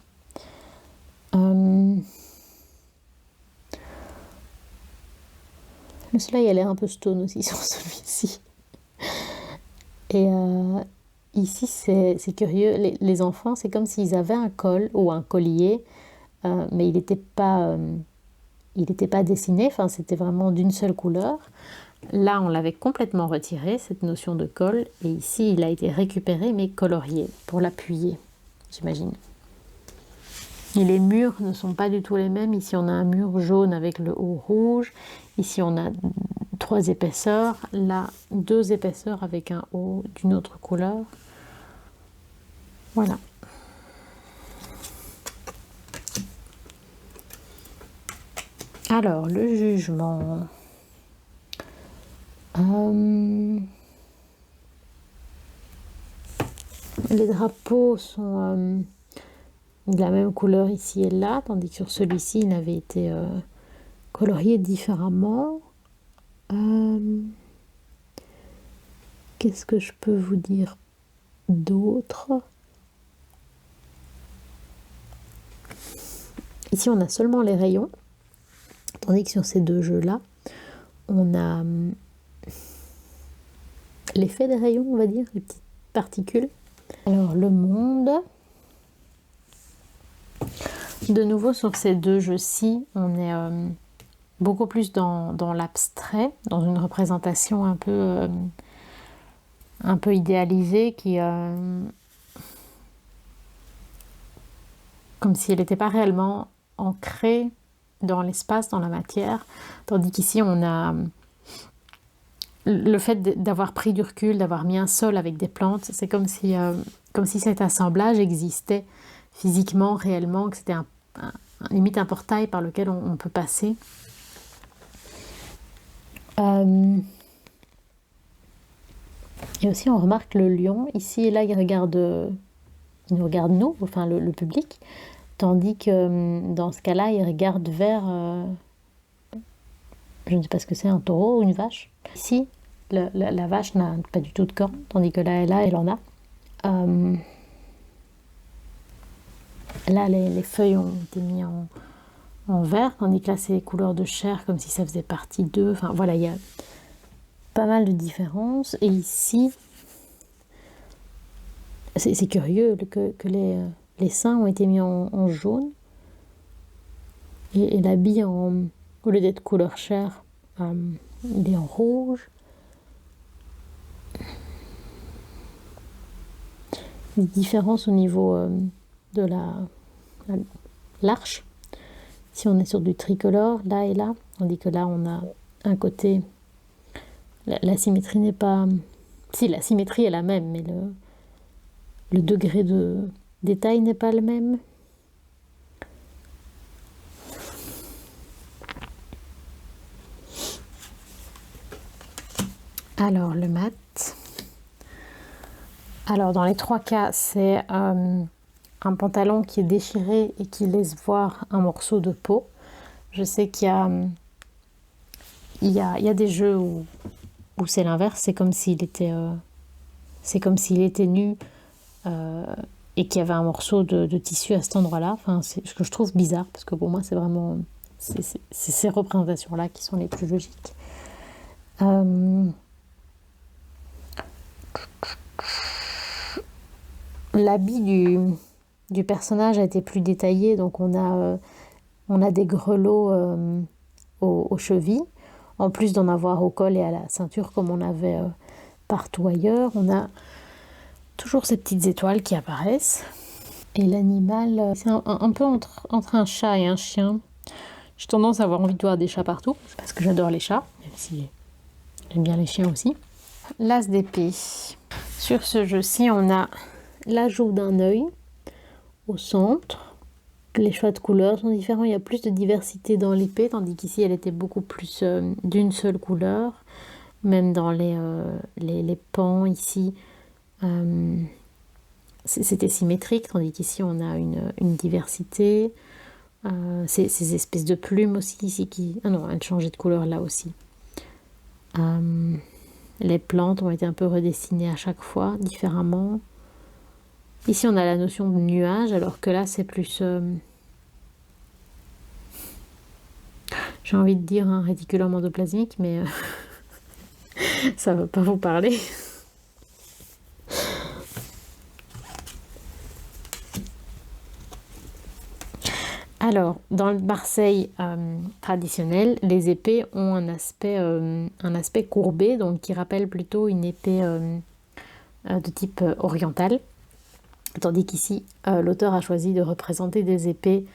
Le soleil a l'air un peu stone aussi sur celui-ci. Et ici, c'est curieux. Les enfants, c'est comme s'ils avaient un col ou un collier, mais il n'était pas dessiné. Enfin, c'était vraiment d'une seule couleur. Là, on l'avait complètement retiré, cette notion de col. Et ici, il a été récupéré, mais colorié, pour l'appuyer, j'imagine. Et les murs ne sont pas du tout les mêmes. Ici, on a un mur jaune avec le haut rouge. Ici, on a 3 épaisseurs. Là, 2 épaisseurs avec un haut d'une autre couleur. Voilà. Alors, le jugement. Les drapeaux sont de la même couleur ici et là, tandis que sur celui-ci, il avait été colorié différemment. Qu'est-ce que je peux vous dire d'autre? Ici, on a seulement les rayons, tandis que sur ces deux jeux-là, on a l'effet des rayons, on va dire, les petites particules. Alors, le monde. De nouveau, sur ces deux jeux-ci, on est beaucoup plus dans l'abstrait, dans une représentation un peu idéalisée qui... comme si elle n'était pas réellement ancrée dans l'espace, dans la matière, tandis qu'ici on a le fait d'avoir pris du recul, d'avoir mis un sol avec des plantes, c'est comme si cet assemblage existait physiquement, réellement, que c'était limite un portail par lequel on peut passer. Et aussi on remarque le lion, ici et là il nous regarde nous, enfin le public, tandis que dans ce cas-là il regarde vers, je ne sais pas ce que c'est, un taureau ou une vache. Ici la vache n'a pas du tout de cornes, tandis que là elle en a. Là les feuilles ont été mises en vert, tandis que là c'est couleur de chair comme si ça faisait partie d'eux. Enfin voilà, il y a pas mal de différences. Et ici, c'est curieux que les seins ont été mis en jaune et l'habit, au lieu d'être couleur chair, il est en rouge. Une différence au niveau de l'arche. Si on est sur du tricolore, là et là, tandis que là on a un côté... La symétrie n'est pas... Si, la symétrie est la même, mais le degré de détail n'est pas le même. Alors, le mat. Alors, dans les trois cas, c'est un pantalon qui est déchiré et qui laisse voir un morceau de peau. Je sais qu'il y a des jeux où c'est l'inverse, c'est comme s'il était nu et qu'il y avait un morceau de tissu à cet endroit-là. Enfin, c'est ce que je trouve bizarre, parce que pour moi, c'est vraiment ces représentations-là qui sont les plus logiques. L'habit du personnage a été plus détaillé, donc on a des grelots aux chevilles, en plus d'en avoir au col et à la ceinture comme on avait partout ailleurs. On a toujours ces petites étoiles qui apparaissent. Et l'animal, c'est un peu entre un chat et un chien. J'ai tendance à avoir envie de voir des chats partout, parce que j'adore les chats, même si j'aime bien les chiens aussi. L'as d'épée. Sur ce jeu-ci, on a l'ajout d'un œil au centre. Les choix de couleurs sont différents, il y a plus de diversité dans l'épée, tandis qu'ici elle était beaucoup plus d'une seule couleur. Même dans les pans ici, c'était symétrique, tandis qu'ici on a une diversité. Ces espèces de plumes aussi ici qui... Ah non, elles changeaient de couleur là aussi. Les plantes ont été un peu redessinées à chaque fois, différemment. Ici on a la notion de nuage, alors que là c'est plus... j'ai envie de dire un réticulum endoplasmique, mais ça ne va pas vous parler. Alors, dans le Marseille traditionnel, les épées ont un aspect courbé, donc qui rappelle plutôt une épée de type oriental. Tandis qu'ici, l'auteur a choisi de représenter des épées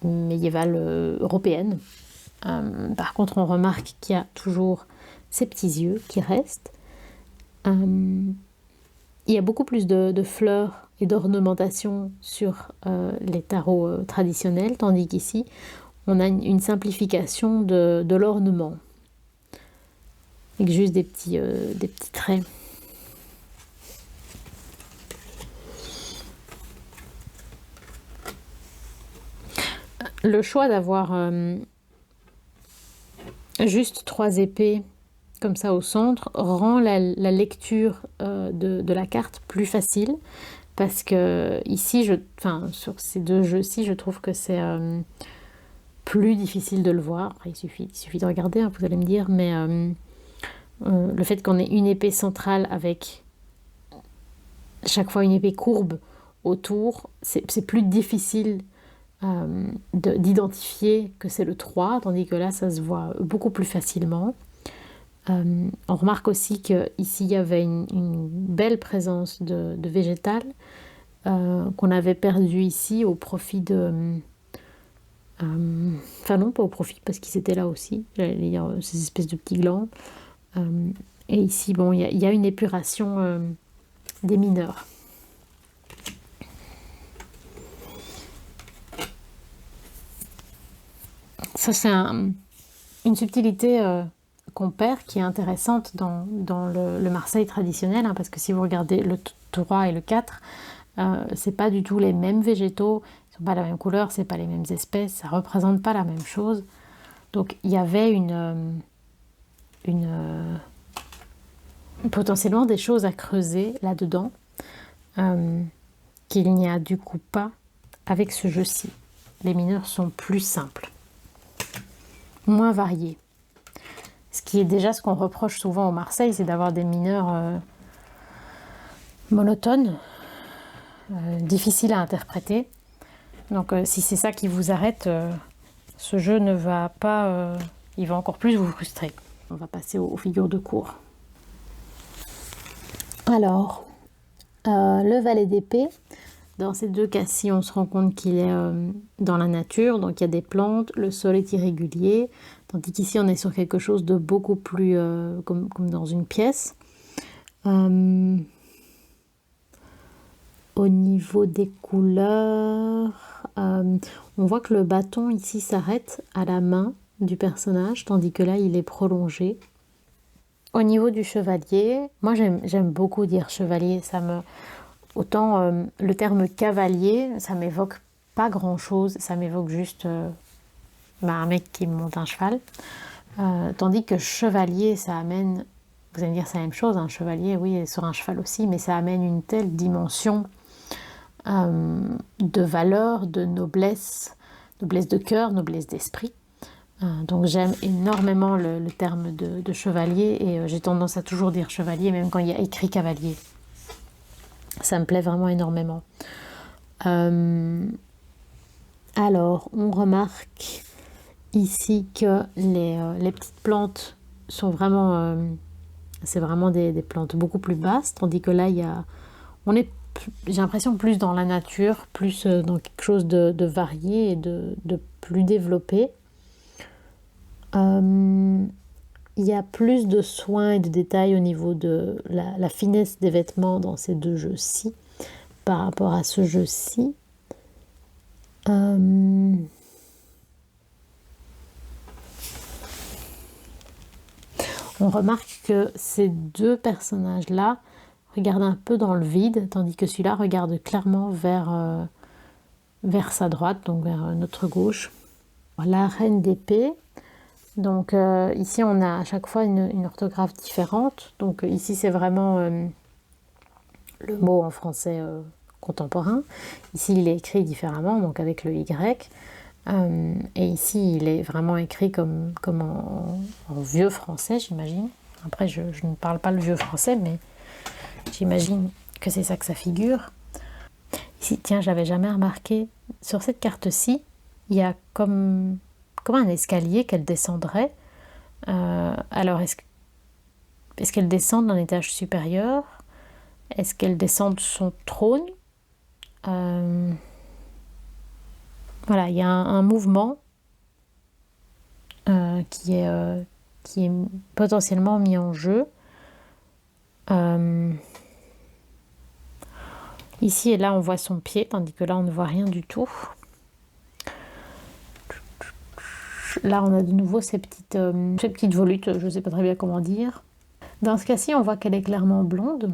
médiévales européennes. Par contre, on remarque qu'il y a toujours ces petits yeux qui restent. il y a beaucoup plus de fleurs et d'ornementation sur les tarots traditionnels, tandis qu'ici, on a une simplification de l'ornement, avec juste des petits traits. Le choix d'avoir juste 3 épées comme ça au centre rend la lecture de la carte plus facile, parce que ici, sur ces deux jeux-ci, je trouve que c'est plus difficile de le voir. Après, il suffit de regarder, hein, vous allez me dire, mais le fait qu'on ait une épée centrale avec chaque fois une épée courbe autour, c'est plus difficile d'identifier que c'est le 3, tandis que là, ça se voit beaucoup plus facilement. On remarque aussi qu'ici, il y avait une belle présence de végétal qu'on avait perdu ici au profit de... Enfin non, pas au profit, parce qu'ils étaient là aussi, j'allais dire ces espèces de petits glands. Et ici, bon, il y a une épuration des mineurs. Ça, c'est une subtilité qu'on perd, qui est intéressante dans le Marseille traditionnel, hein, parce que si vous regardez le 3 et le 4, c'est pas du tout les mêmes végétaux, ils sont pas la même couleur, c'est pas les mêmes espèces, ça représente pas la même chose. Donc il y avait potentiellement des choses à creuser là-dedans, qu'il n'y a du coup pas avec ce jeu-ci. Les mineurs sont plus simples, moins variés. Ce qui est déjà ce qu'on reproche souvent au Marseille, c'est d'avoir des mineurs monotones, difficiles à interpréter. Donc si c'est ça qui vous arrête, ce jeu ne va pas... il va encore plus vous frustrer. On va passer aux figures de cour. Alors, le valet d'épée, dans ces deux cas-ci, on se rend compte qu'il est dans la nature, donc il y a des plantes, le sol est irrégulier, tandis qu'ici on est sur quelque chose de beaucoup plus comme dans une pièce. Au niveau des couleurs, on voit que le bâton ici s'arrête à la main du personnage, tandis que là il est prolongé. Au niveau du chevalier, moi j'aime beaucoup dire chevalier, autant le terme cavalier, ça m'évoque pas grand chose, ça m'évoque juste un mec qui monte un cheval, tandis que chevalier, ça amène, vous allez me dire c'est la même chose, un chevalier, oui, sur un cheval aussi, mais ça amène une telle dimension de valeur, de noblesse de cœur, noblesse d'esprit. Donc j'aime énormément le terme de chevalier, et j'ai tendance à toujours dire chevalier, même quand il y a écrit cavalier. Ça me plaît vraiment énormément. Alors, on remarque ici que les petites plantes sont vraiment... c'est vraiment des plantes beaucoup plus basses, tandis que là, j'ai l'impression plus dans la nature, plus dans quelque chose de varié et de plus développé. Il y a plus de soins et de détails au niveau de la finesse des vêtements dans ces deux jeux-ci par rapport à ce jeu-ci. On remarque que ces deux personnages-là regardent un peu dans le vide, tandis que celui-là regarde clairement vers sa droite, donc vers notre gauche. La reine d'épée. Donc ici on a à chaque fois une orthographe différente. Donc ici c'est vraiment le mot en français contemporain. Ici il est écrit différemment, donc avec le Y. Et ici il est vraiment écrit comme en vieux français, j'imagine. Après je ne parle pas le vieux français, mais j'imagine que c'est ça que ça figure. Ici, tiens, j'avais jamais remarqué, sur cette carte-ci, il y a comme un escalier qu'elle descendrait. Alors, est-ce qu'elle descend d'un étage supérieur? Est-ce qu'elle descend de son trône? Voilà, il y a un mouvement qui est potentiellement mis en jeu. Ici et là, on voit son pied, tandis que là, on ne voit rien du tout. Là, on a de nouveau ces petites volutes, je ne sais pas très bien comment dire. Dans ce cas-ci, on voit qu'elle est clairement blonde.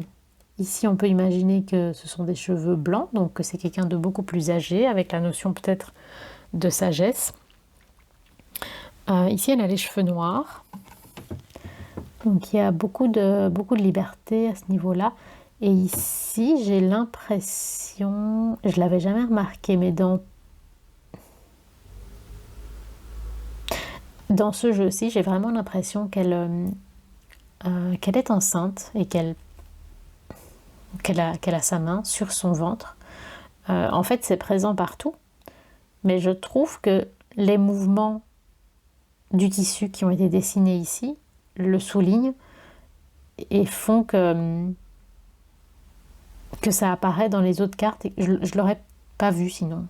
Ici, on peut imaginer que ce sont des cheveux blancs, donc que c'est quelqu'un de beaucoup plus âgé, avec la notion peut-être de sagesse. Ici, elle a les cheveux noirs. Donc, il y a beaucoup de liberté à ce niveau-là. Et ici, j'ai l'impression, je ne l'avais jamais remarqué, mais dans ce jeu-ci, j'ai vraiment l'impression qu'elle est enceinte et qu'elle a sa main sur son ventre. En fait, c'est présent partout, mais je trouve que les mouvements du tissu qui ont été dessinés ici le soulignent et font que ça apparaît dans les autres cartes et je ne l'aurais pas vu sinon.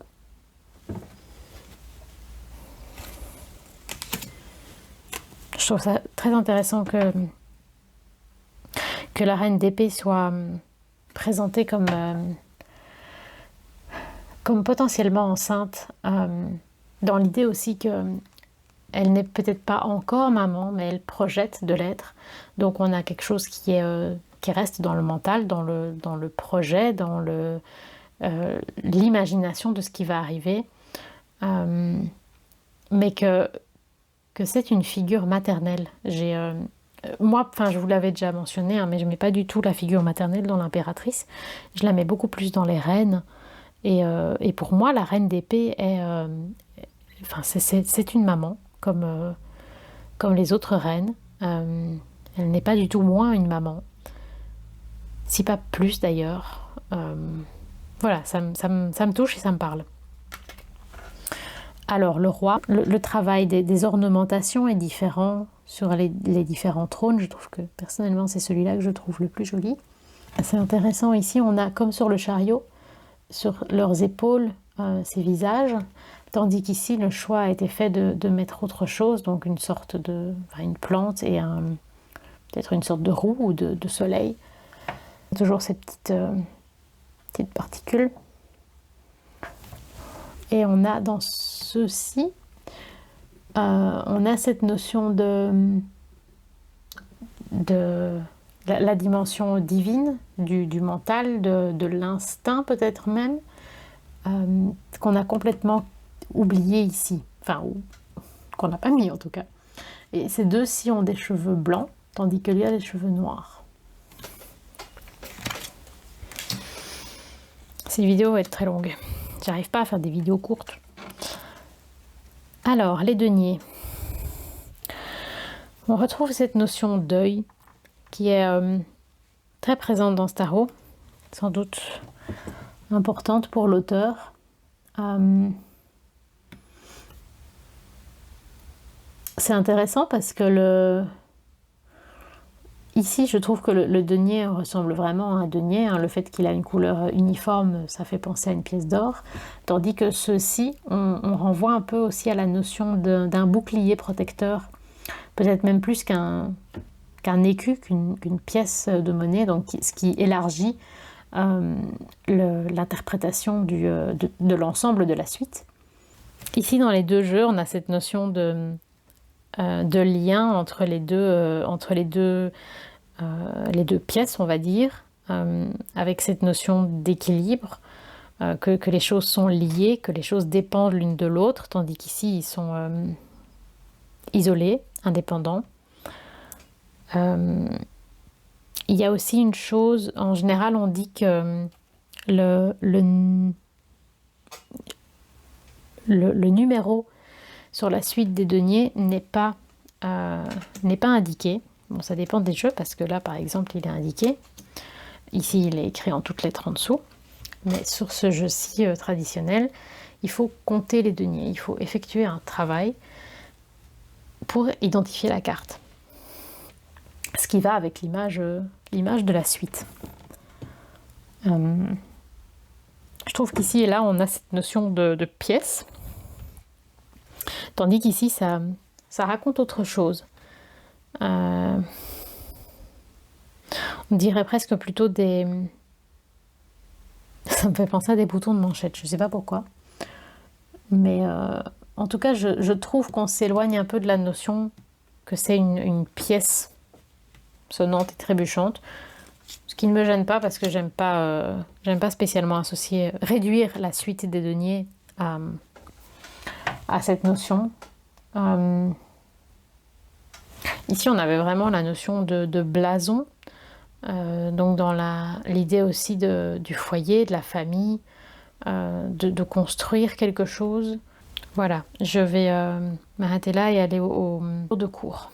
Je trouve ça très intéressant que la reine d'épée soit présentée comme potentiellement enceinte, dans l'idée aussi que elle n'est peut-être pas encore maman, mais elle projette de l'être. Donc on a quelque chose qui reste dans le mental, dans le projet, dans l'imagination de ce qui va arriver, mais que c'est une figure maternelle. Moi, je vous l'avais déjà mentionné, mais je ne mets pas du tout la figure maternelle dans l'impératrice. Je la mets beaucoup plus dans les reines. Et pour moi, la reine d'épée c'est une maman, comme les autres reines. Elle n'est pas du tout moins une maman. Si pas plus d'ailleurs. Voilà, ça me touche et ça me parle. Alors, le roi, le travail des ornementations est différent sur les différents trônes. Je trouve que, personnellement, c'est celui-là que je trouve le plus joli. C'est intéressant, ici, on a, comme sur le chariot, sur leurs épaules, ces visages, tandis qu'ici, le choix a été fait de mettre autre chose, donc une sorte une plante et peut-être une sorte de roue ou de soleil. Toujours ces petites particules. Et on a dans ceci, on a cette notion de la dimension divine, du mental, de l'instinct peut-être même, qu'on a complètement oublié ici. Enfin, qu'on n'a pas mis en tout cas. Et ces deux-ci ont des cheveux blancs, tandis que lui a des cheveux noirs. Cette vidéo va être très longue. J'arrive pas à faire des vidéos courtes. Alors, les deniers. On retrouve cette notion d'œil qui est très présente dans ce tarot, sans doute importante pour l'auteur. C'est intéressant parce que ici, je trouve que le denier ressemble vraiment à un denier. Le fait qu'il a une couleur uniforme, ça fait penser à une pièce d'or. Tandis que ceux-ci, on renvoie un peu aussi à la notion d'un bouclier protecteur. Peut-être même plus qu'un écu, qu'une pièce de monnaie. Donc, ce qui élargit l'interprétation de l'ensemble de la suite. Ici, dans les deux jeux, on a cette notion de lien entre les deux pièces, on va dire, avec cette notion d'équilibre, que les choses sont liées, que les choses dépendent l'une de l'autre, tandis qu'ici, ils sont isolés, indépendants. Il y a aussi une chose, en général, on dit que le numéro sur la suite des deniers n'est pas indiqué. Bon, ça dépend des jeux, parce que là, par exemple, il est indiqué. Ici, il est écrit en toutes lettres en dessous. Mais sur ce jeu-ci traditionnel, il faut compter les deniers. Il faut effectuer un travail pour identifier la carte. Ce qui va avec l'image de la suite. Je trouve qu'ici et là, on a cette notion de pièce. Tandis qu'ici, ça raconte autre chose. On dirait presque plutôt Ça me fait penser à des boutons de manchette, je ne sais pas pourquoi. Mais en tout cas, je trouve qu'on s'éloigne un peu de la notion que c'est une pièce sonnante et trébuchante. Ce qui ne me gêne pas parce que j'aime pas spécialement associer, réduire la suite des deniers à cette notion. Ici, on avait vraiment la notion de blason. Donc dans l'idée aussi du foyer, de la famille, de construire quelque chose. Voilà, je vais m'arrêter là et aller au tour de cours.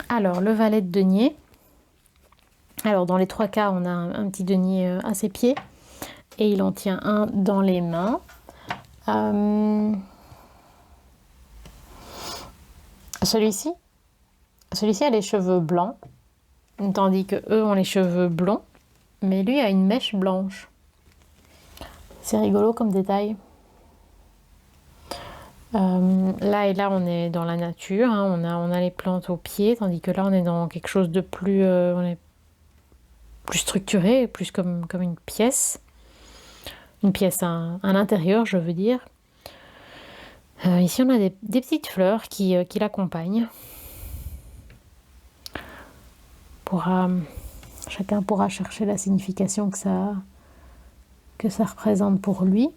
Alors, le valet de denier. Alors, dans les 3 cas, on a un petit denier à ses pieds et il en tient un dans les mains. Celui-ci a les cheveux blancs, tandis que eux ont les cheveux blonds, mais lui a une mèche blanche. C'est rigolo comme détail. Là et là, on est dans la nature, hein, on a les plantes au pied, tandis que là, on est dans quelque chose de plus, on est plus structuré, plus comme une pièce. Une pièce à l'intérieur, je veux dire. Ici, on a des petites fleurs qui l'accompagnent. Chacun pourra chercher la signification que ça représente pour lui.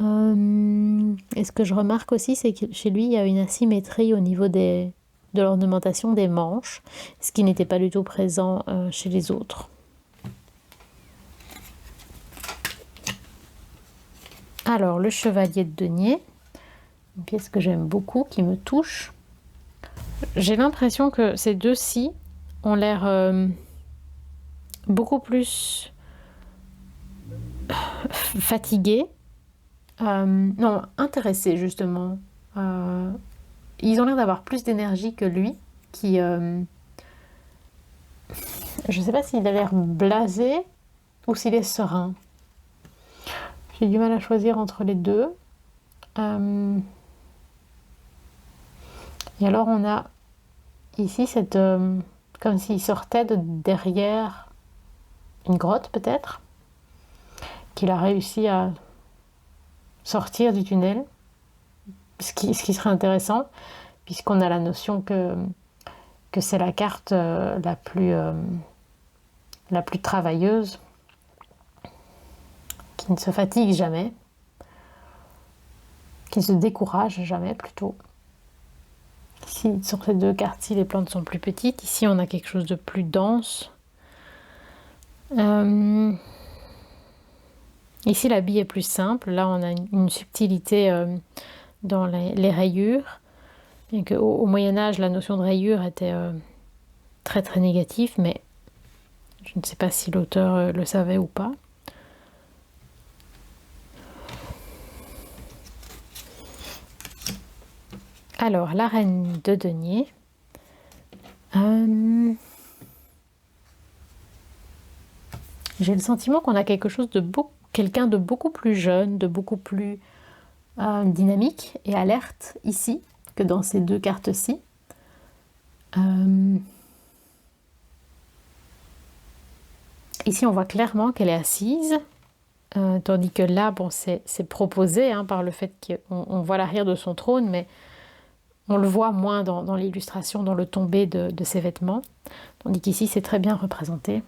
Et ce que je remarque aussi, c'est que chez lui, il y a une asymétrie au niveau de l'ornementation des manches, ce qui n'était pas du tout présent chez les autres. Alors, le chevalier de denier, une pièce que j'aime beaucoup, qui me touche. J'ai l'impression que ces deux-ci ont l'air beaucoup plus fatigués. Non, intéressés justement. Ils ont l'air d'avoir plus d'énergie que lui, qui... je ne sais pas s'il a l'air blasé ou s'il est serein. J'ai du mal à choisir entre les deux. Et alors on a ici cette... comme s'il sortait de derrière une grotte peut-être, qu'il a réussi à sortir du tunnel, ce qui serait intéressant, puisqu'on a la notion que c'est la carte la plus travailleuse, qui ne se fatigue jamais, qui ne se décourage jamais plutôt. Ici, sur ces deux cartes-ci, les plantes sont plus petites. Ici, on a quelque chose de plus dense. Ici, l'habit est plus simple. Là, on a une subtilité dans les rayures. Et au Moyen-Âge, la notion de rayure était très très négative, mais je ne sais pas si l'auteur le savait ou pas. Alors, la reine de denier. J'ai le sentiment qu'on a quelqu'un de beaucoup plus jeune, de beaucoup plus dynamique et alerte ici que dans ces deux cartes-ci. Ici, on voit clairement qu'elle est assise, tandis que là, bon, c'est proposé par le fait qu'on voit l'arrière de son trône, mais on le voit moins dans l'illustration, dans le tombé de ses vêtements. Tandis qu'ici, c'est très bien représenté.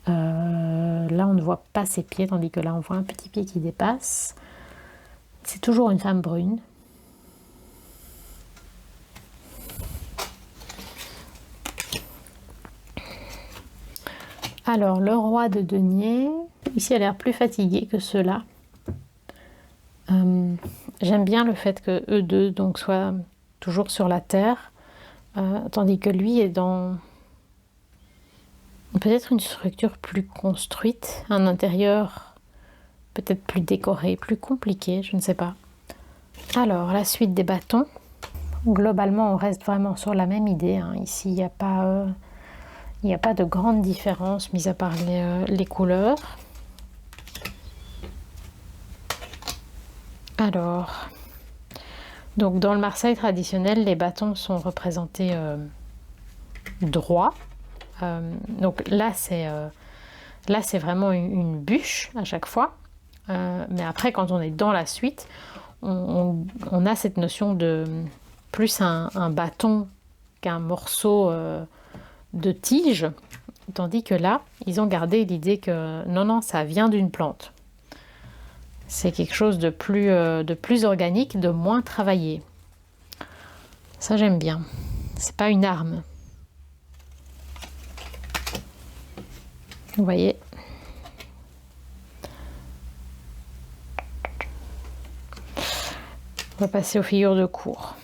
Là, on ne voit pas ses pieds, tandis que là, on voit un petit pied qui dépasse. C'est toujours une femme brune. Alors, le roi de denier, ici, a l'air plus fatigué que ceux-là. J'aime bien le fait que eux deux donc, soient toujours sur la terre, tandis que lui est dans peut-être une structure plus construite, un intérieur peut-être plus décoré, plus compliqué, je ne sais pas. Alors, la suite des bâtons. Globalement, on reste vraiment sur la même idée. Ici, il n'y a pas de grande différence, mis à part les couleurs. Alors, donc dans le Marseille traditionnel, les bâtons sont représentés droits. Donc là, c'est Là, c'est vraiment une bûche à chaque fois. Mais après, quand on est dans la suite, on a cette notion de plus un bâton qu'un morceau de tige. Tandis que là, ils ont gardé l'idée que non, ça vient d'une plante. C'est quelque chose de plus organique, de moins travaillé. Ça, j'aime bien. C'est pas une arme. Vous voyez? On va passer aux figures de cour.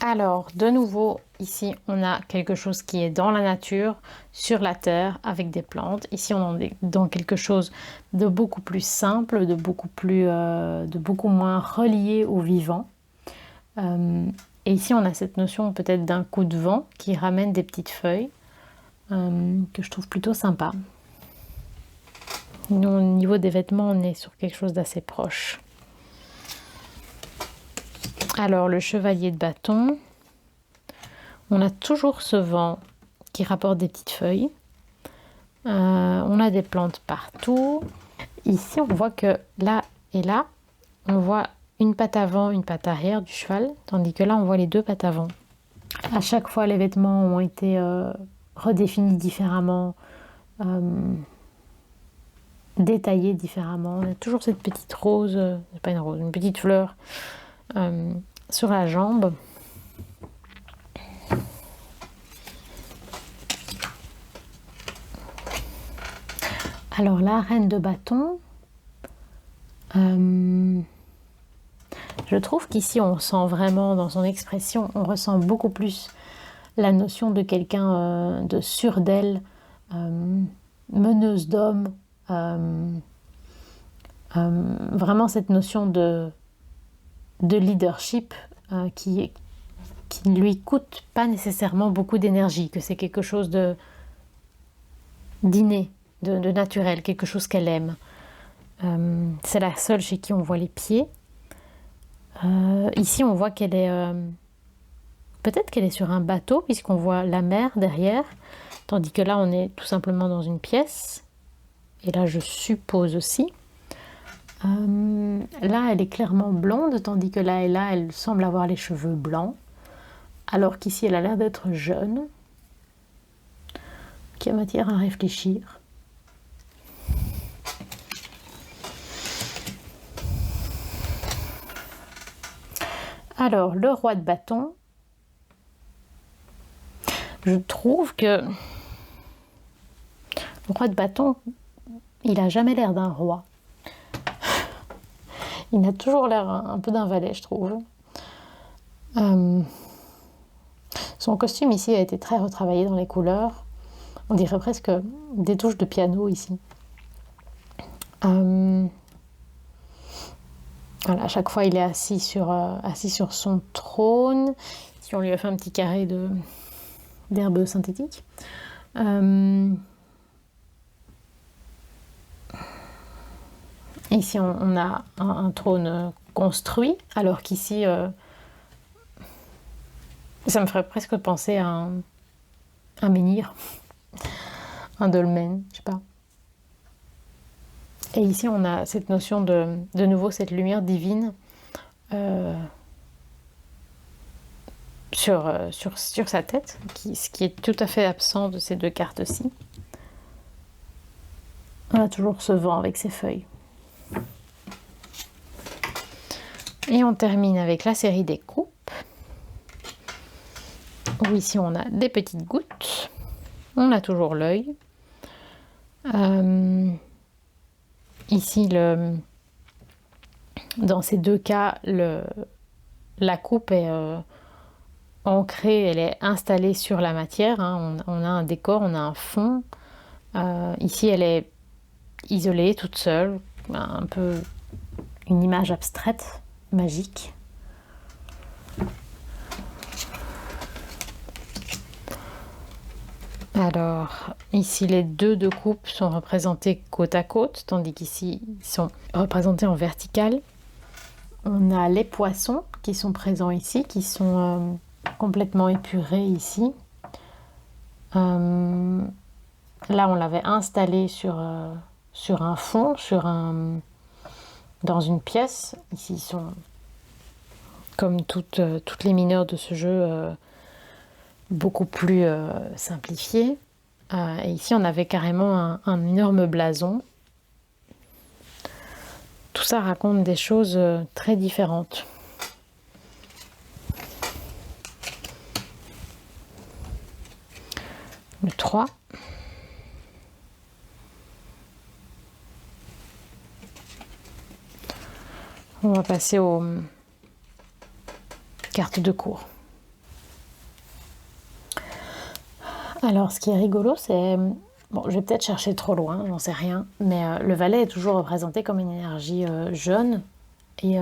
Alors, de nouveau, ici, on a quelque chose qui est dans la nature, sur la terre, avec des plantes. Ici, on est dans quelque chose de beaucoup plus simple, de beaucoup moins relié au vivant. Et ici, on a cette notion peut-être d'un coup de vent qui ramène des petites feuilles, que je trouve plutôt sympa. Nous, au niveau des vêtements, on est sur quelque chose d'assez proche. Alors, le chevalier de bâton, on a toujours ce vent qui rapporte des petites feuilles. On a des plantes partout. Ici, on voit que là et là, on voit une patte avant, une patte arrière du cheval, tandis que là, on voit les deux pattes avant. À chaque fois, les vêtements ont été redéfinis différemment, détaillés différemment. On a toujours cette petite rose, c'est pas une rose, une petite fleur sur la jambe. Alors la reine de bâton, je trouve qu'ici on sent vraiment dans son expression, on ressent beaucoup plus la notion de quelqu'un de sûr d'elle, meneuse d'hommes, vraiment cette notion de leadership qui ne lui coûte pas nécessairement beaucoup d'énergie, que c'est quelque chose d'inné, de naturel, quelque chose qu'elle aime. C'est la seule chez qui on voit les pieds. Ici, on voit qu'elle est... peut-être qu'elle est sur un bateau, puisqu'on voit la mer derrière, tandis que là, on est tout simplement dans une pièce. Et là, je suppose aussi. Là, elle est clairement blonde, tandis que là, elle semble avoir les cheveux blancs. Alors qu'ici, elle a l'air d'être jeune. Qui a matière à réfléchir. Alors, le roi de bâton. Je trouve que le roi de bâton, il n'a jamais l'air d'un roi. Il a toujours l'air un peu d'un valet, je trouve. Son costume ici a été très retravaillé dans les couleurs. On dirait presque des touches de piano ici. Voilà, à chaque fois, il est assis sur son trône. Ici, on lui a fait un petit carré d'herbe synthétique. Ici, on a un trône construit, alors qu'ici, ça me ferait presque penser à un menhir, un dolmen, je sais pas. Et ici, on a cette notion de nouveau, cette lumière divine sur sa tête, ce qui est tout à fait absent de ces deux cartes-ci. On a toujours ce vent avec ses feuilles. Et on termine avec la série des coupes. Où ici, on a des petites gouttes. On a toujours l'œil. Ici, dans ces deux cas, la coupe est ancrée, elle est installée sur la matière. Hein. On a un décor, on a un fond. Ici, elle est isolée, toute seule, un peu une image abstraite, magique. Alors, ici, les deux de coupe sont représentés côte à côte, tandis qu'ici, ils sont représentés en vertical. On a les poissons qui sont présents ici, qui sont complètement épurés ici. Là, on l'avait installé sur un fond, dans une pièce. Ici, ils sont, comme toutes les mineurs de ce jeu, beaucoup plus simplifiés. Et ici, on avait carrément un énorme blason. Tout ça raconte des choses très différentes. Le 3. On va passer aux cartes de cours. Alors, ce qui est rigolo, c'est... Bon, je vais peut-être chercher trop loin, j'en sais rien. Mais le valet est toujours représenté comme une énergie jeune. Et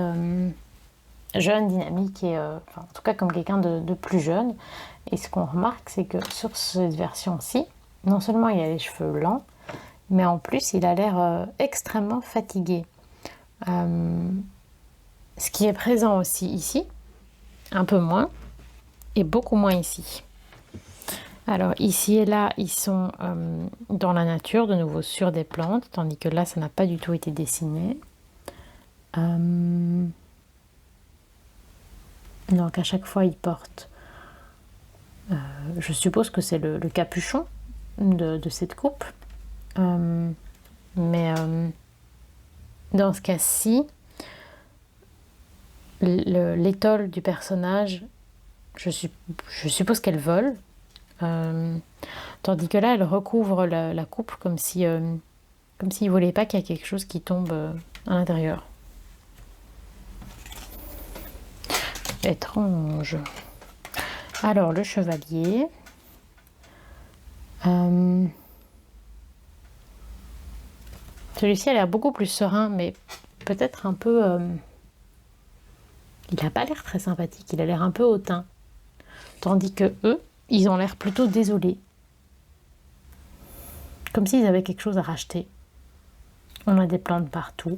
jeune, dynamique, et enfin, en tout cas comme quelqu'un de plus jeune. Et ce qu'on remarque, c'est que sur cette version-ci, non seulement il a les cheveux lents, mais en plus il a l'air extrêmement fatigué. Ce qui est présent aussi ici, un peu moins, et beaucoup moins ici. Alors ici et là, ils sont dans la nature, de nouveau sur des plantes, tandis que là, ça n'a pas du tout été dessiné. Donc à chaque fois, ils portent, je suppose que c'est le capuchon de cette coupe. Mais dans ce cas-ci, l'étole du personnage, je suppose qu'elle vole. Tandis que là, elle recouvre la coupe comme s'il ne voulait pas qu'il y ait quelque chose qui tombe à l'intérieur. Étrange. Alors, le chevalier. Celui-ci a l'air beaucoup plus serein, mais peut-être un peu... il n'a pas l'air très sympathique, il a l'air un peu hautain. Tandis que eux, ils ont l'air plutôt désolés. Comme s'ils avaient quelque chose à racheter. On a des plantes partout.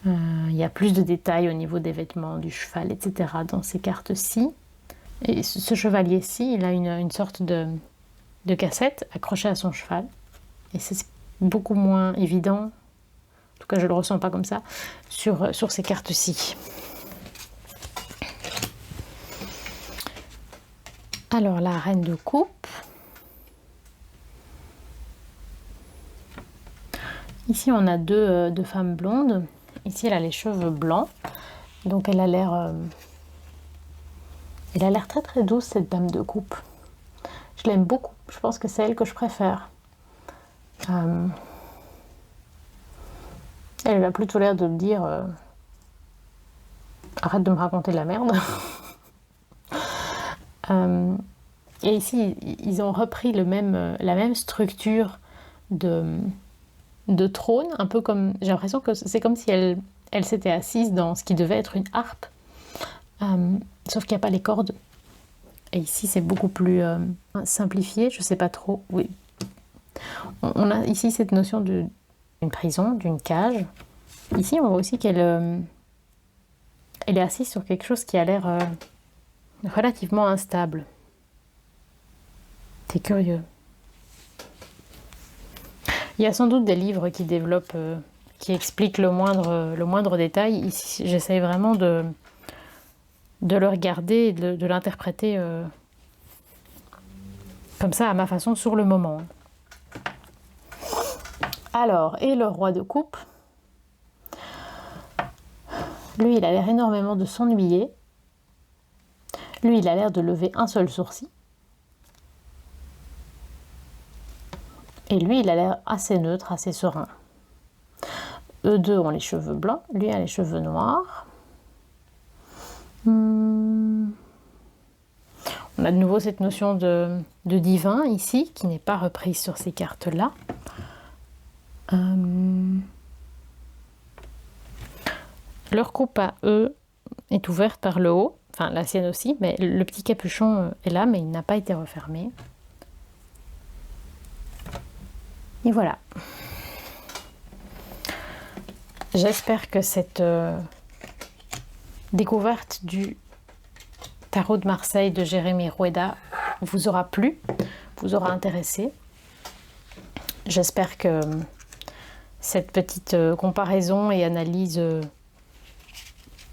Il y a plus de détails au niveau des vêtements, du cheval, etc. dans ces cartes-ci. Et ce chevalier-ci, il a une sorte de cassette accrochée à son cheval. Et c'est beaucoup moins évident, en tout cas je ne le ressens pas comme ça, sur ces cartes-ci. Alors la reine de coupe. Ici on a deux femmes blondes. Ici elle a les cheveux blancs. Donc elle a l'air très très douce, cette dame de coupe. Je l'aime beaucoup. Je pense que c'est elle que je préfère. Elle a plutôt l'air de me dire arrête de me raconter de la merde. Et ici, ils ont repris la même structure de trône, un peu comme... J'ai l'impression que c'est comme si elle s'était assise dans ce qui devait être une harpe, sauf qu'il n'y a pas les cordes. Et ici, c'est beaucoup plus simplifié, je ne sais pas trop. Oui. On a ici cette notion d'une prison, d'une cage. Ici, on voit aussi qu'elle est assise sur quelque chose qui a l'air relativement instable. C'est curieux. Il y a sans doute des livres qui développent, qui expliquent le moindre détail. Ici, j'essaye vraiment de le regarder et de l'interpréter comme ça, à ma façon, sur le moment. Alors, et le roi de coupe. Lui, il a l'air énormément de s'ennuyer. Lui, il a l'air de lever un seul sourcil. Et lui, il a l'air assez neutre, assez serein. Eux deux ont les cheveux blancs, lui a les cheveux noirs. On a de nouveau cette notion de divin ici, qui n'est pas reprise sur ces cartes-là. Leur coupe à eux est ouverte par le haut, enfin la sienne aussi, mais le petit capuchon est là, mais il n'a pas été refermé. Et voilà. J'espère que cette découverte du tarot de Marseille de Jérémy Rueda vous aura plu. vous aura intéressé. J'espère que cette petite comparaison et analyse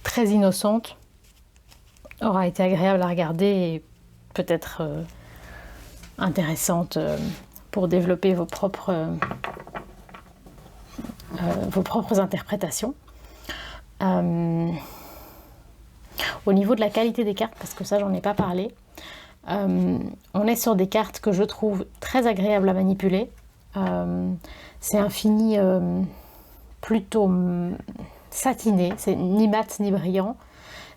très innocente aura été agréable à regarder et peut-être intéressante pour développer vos propres interprétations. Au niveau de la qualité des cartes, parce que ça j'en ai pas parlé, on est sur des cartes que je trouve très agréables à manipuler. C'est un fini plutôt satiné, c'est ni mat ni brillant.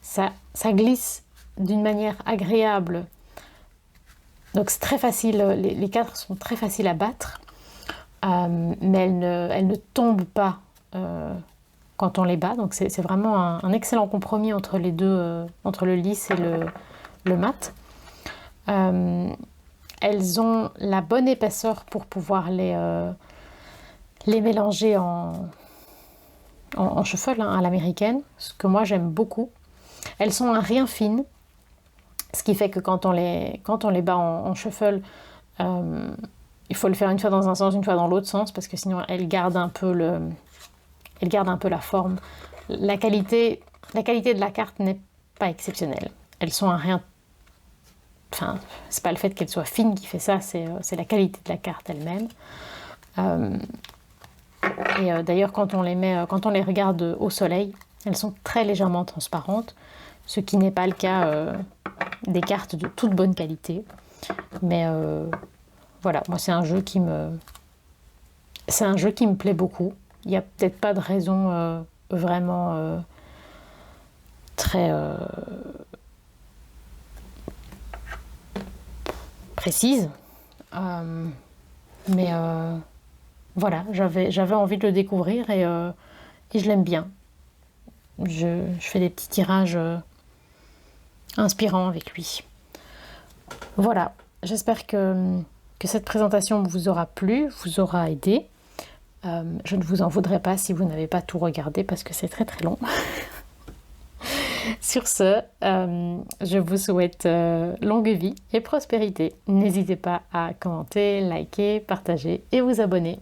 Ça glisse d'une manière agréable. Donc c'est très facile, les cartes sont très faciles à battre, mais elles ne tombent pas quand on les bat. Donc c'est vraiment un excellent compromis entre les deux, entre le lisse et le mat. Elles ont la bonne épaisseur pour pouvoir les mélanger en shuffle à l'américaine, ce que moi j'aime beaucoup. Elles sont un rien fines, ce qui fait que quand on les bat en shuffle, il faut le faire une fois dans un sens, une fois dans l'autre sens, parce que sinon elles gardent un peu la forme. La qualité de la carte n'est pas exceptionnelle. Elles sont un rien. Enfin, c'est pas le fait qu'elles soient fines qui fait ça, c'est la qualité de la carte elle-même. Et d'ailleurs, quand on les regarde au soleil, elles sont très légèrement transparentes, ce qui n'est pas le cas des cartes de toute bonne qualité. Mais voilà, moi c'est un jeu qui me plaît beaucoup. Il n'y a peut-être pas de raison vraiment très précise, mais voilà, j'avais envie de le découvrir et je l'aime bien. Je fais des petits tirages inspirants avec lui. Voilà, j'espère que cette présentation vous aura plu, vous aura aidé. Je ne vous en voudrais pas si vous n'avez pas tout regardé parce que c'est très très long. Sur ce, je vous souhaite longue vie et prospérité. N'hésitez pas à commenter, liker, partager et vous abonner.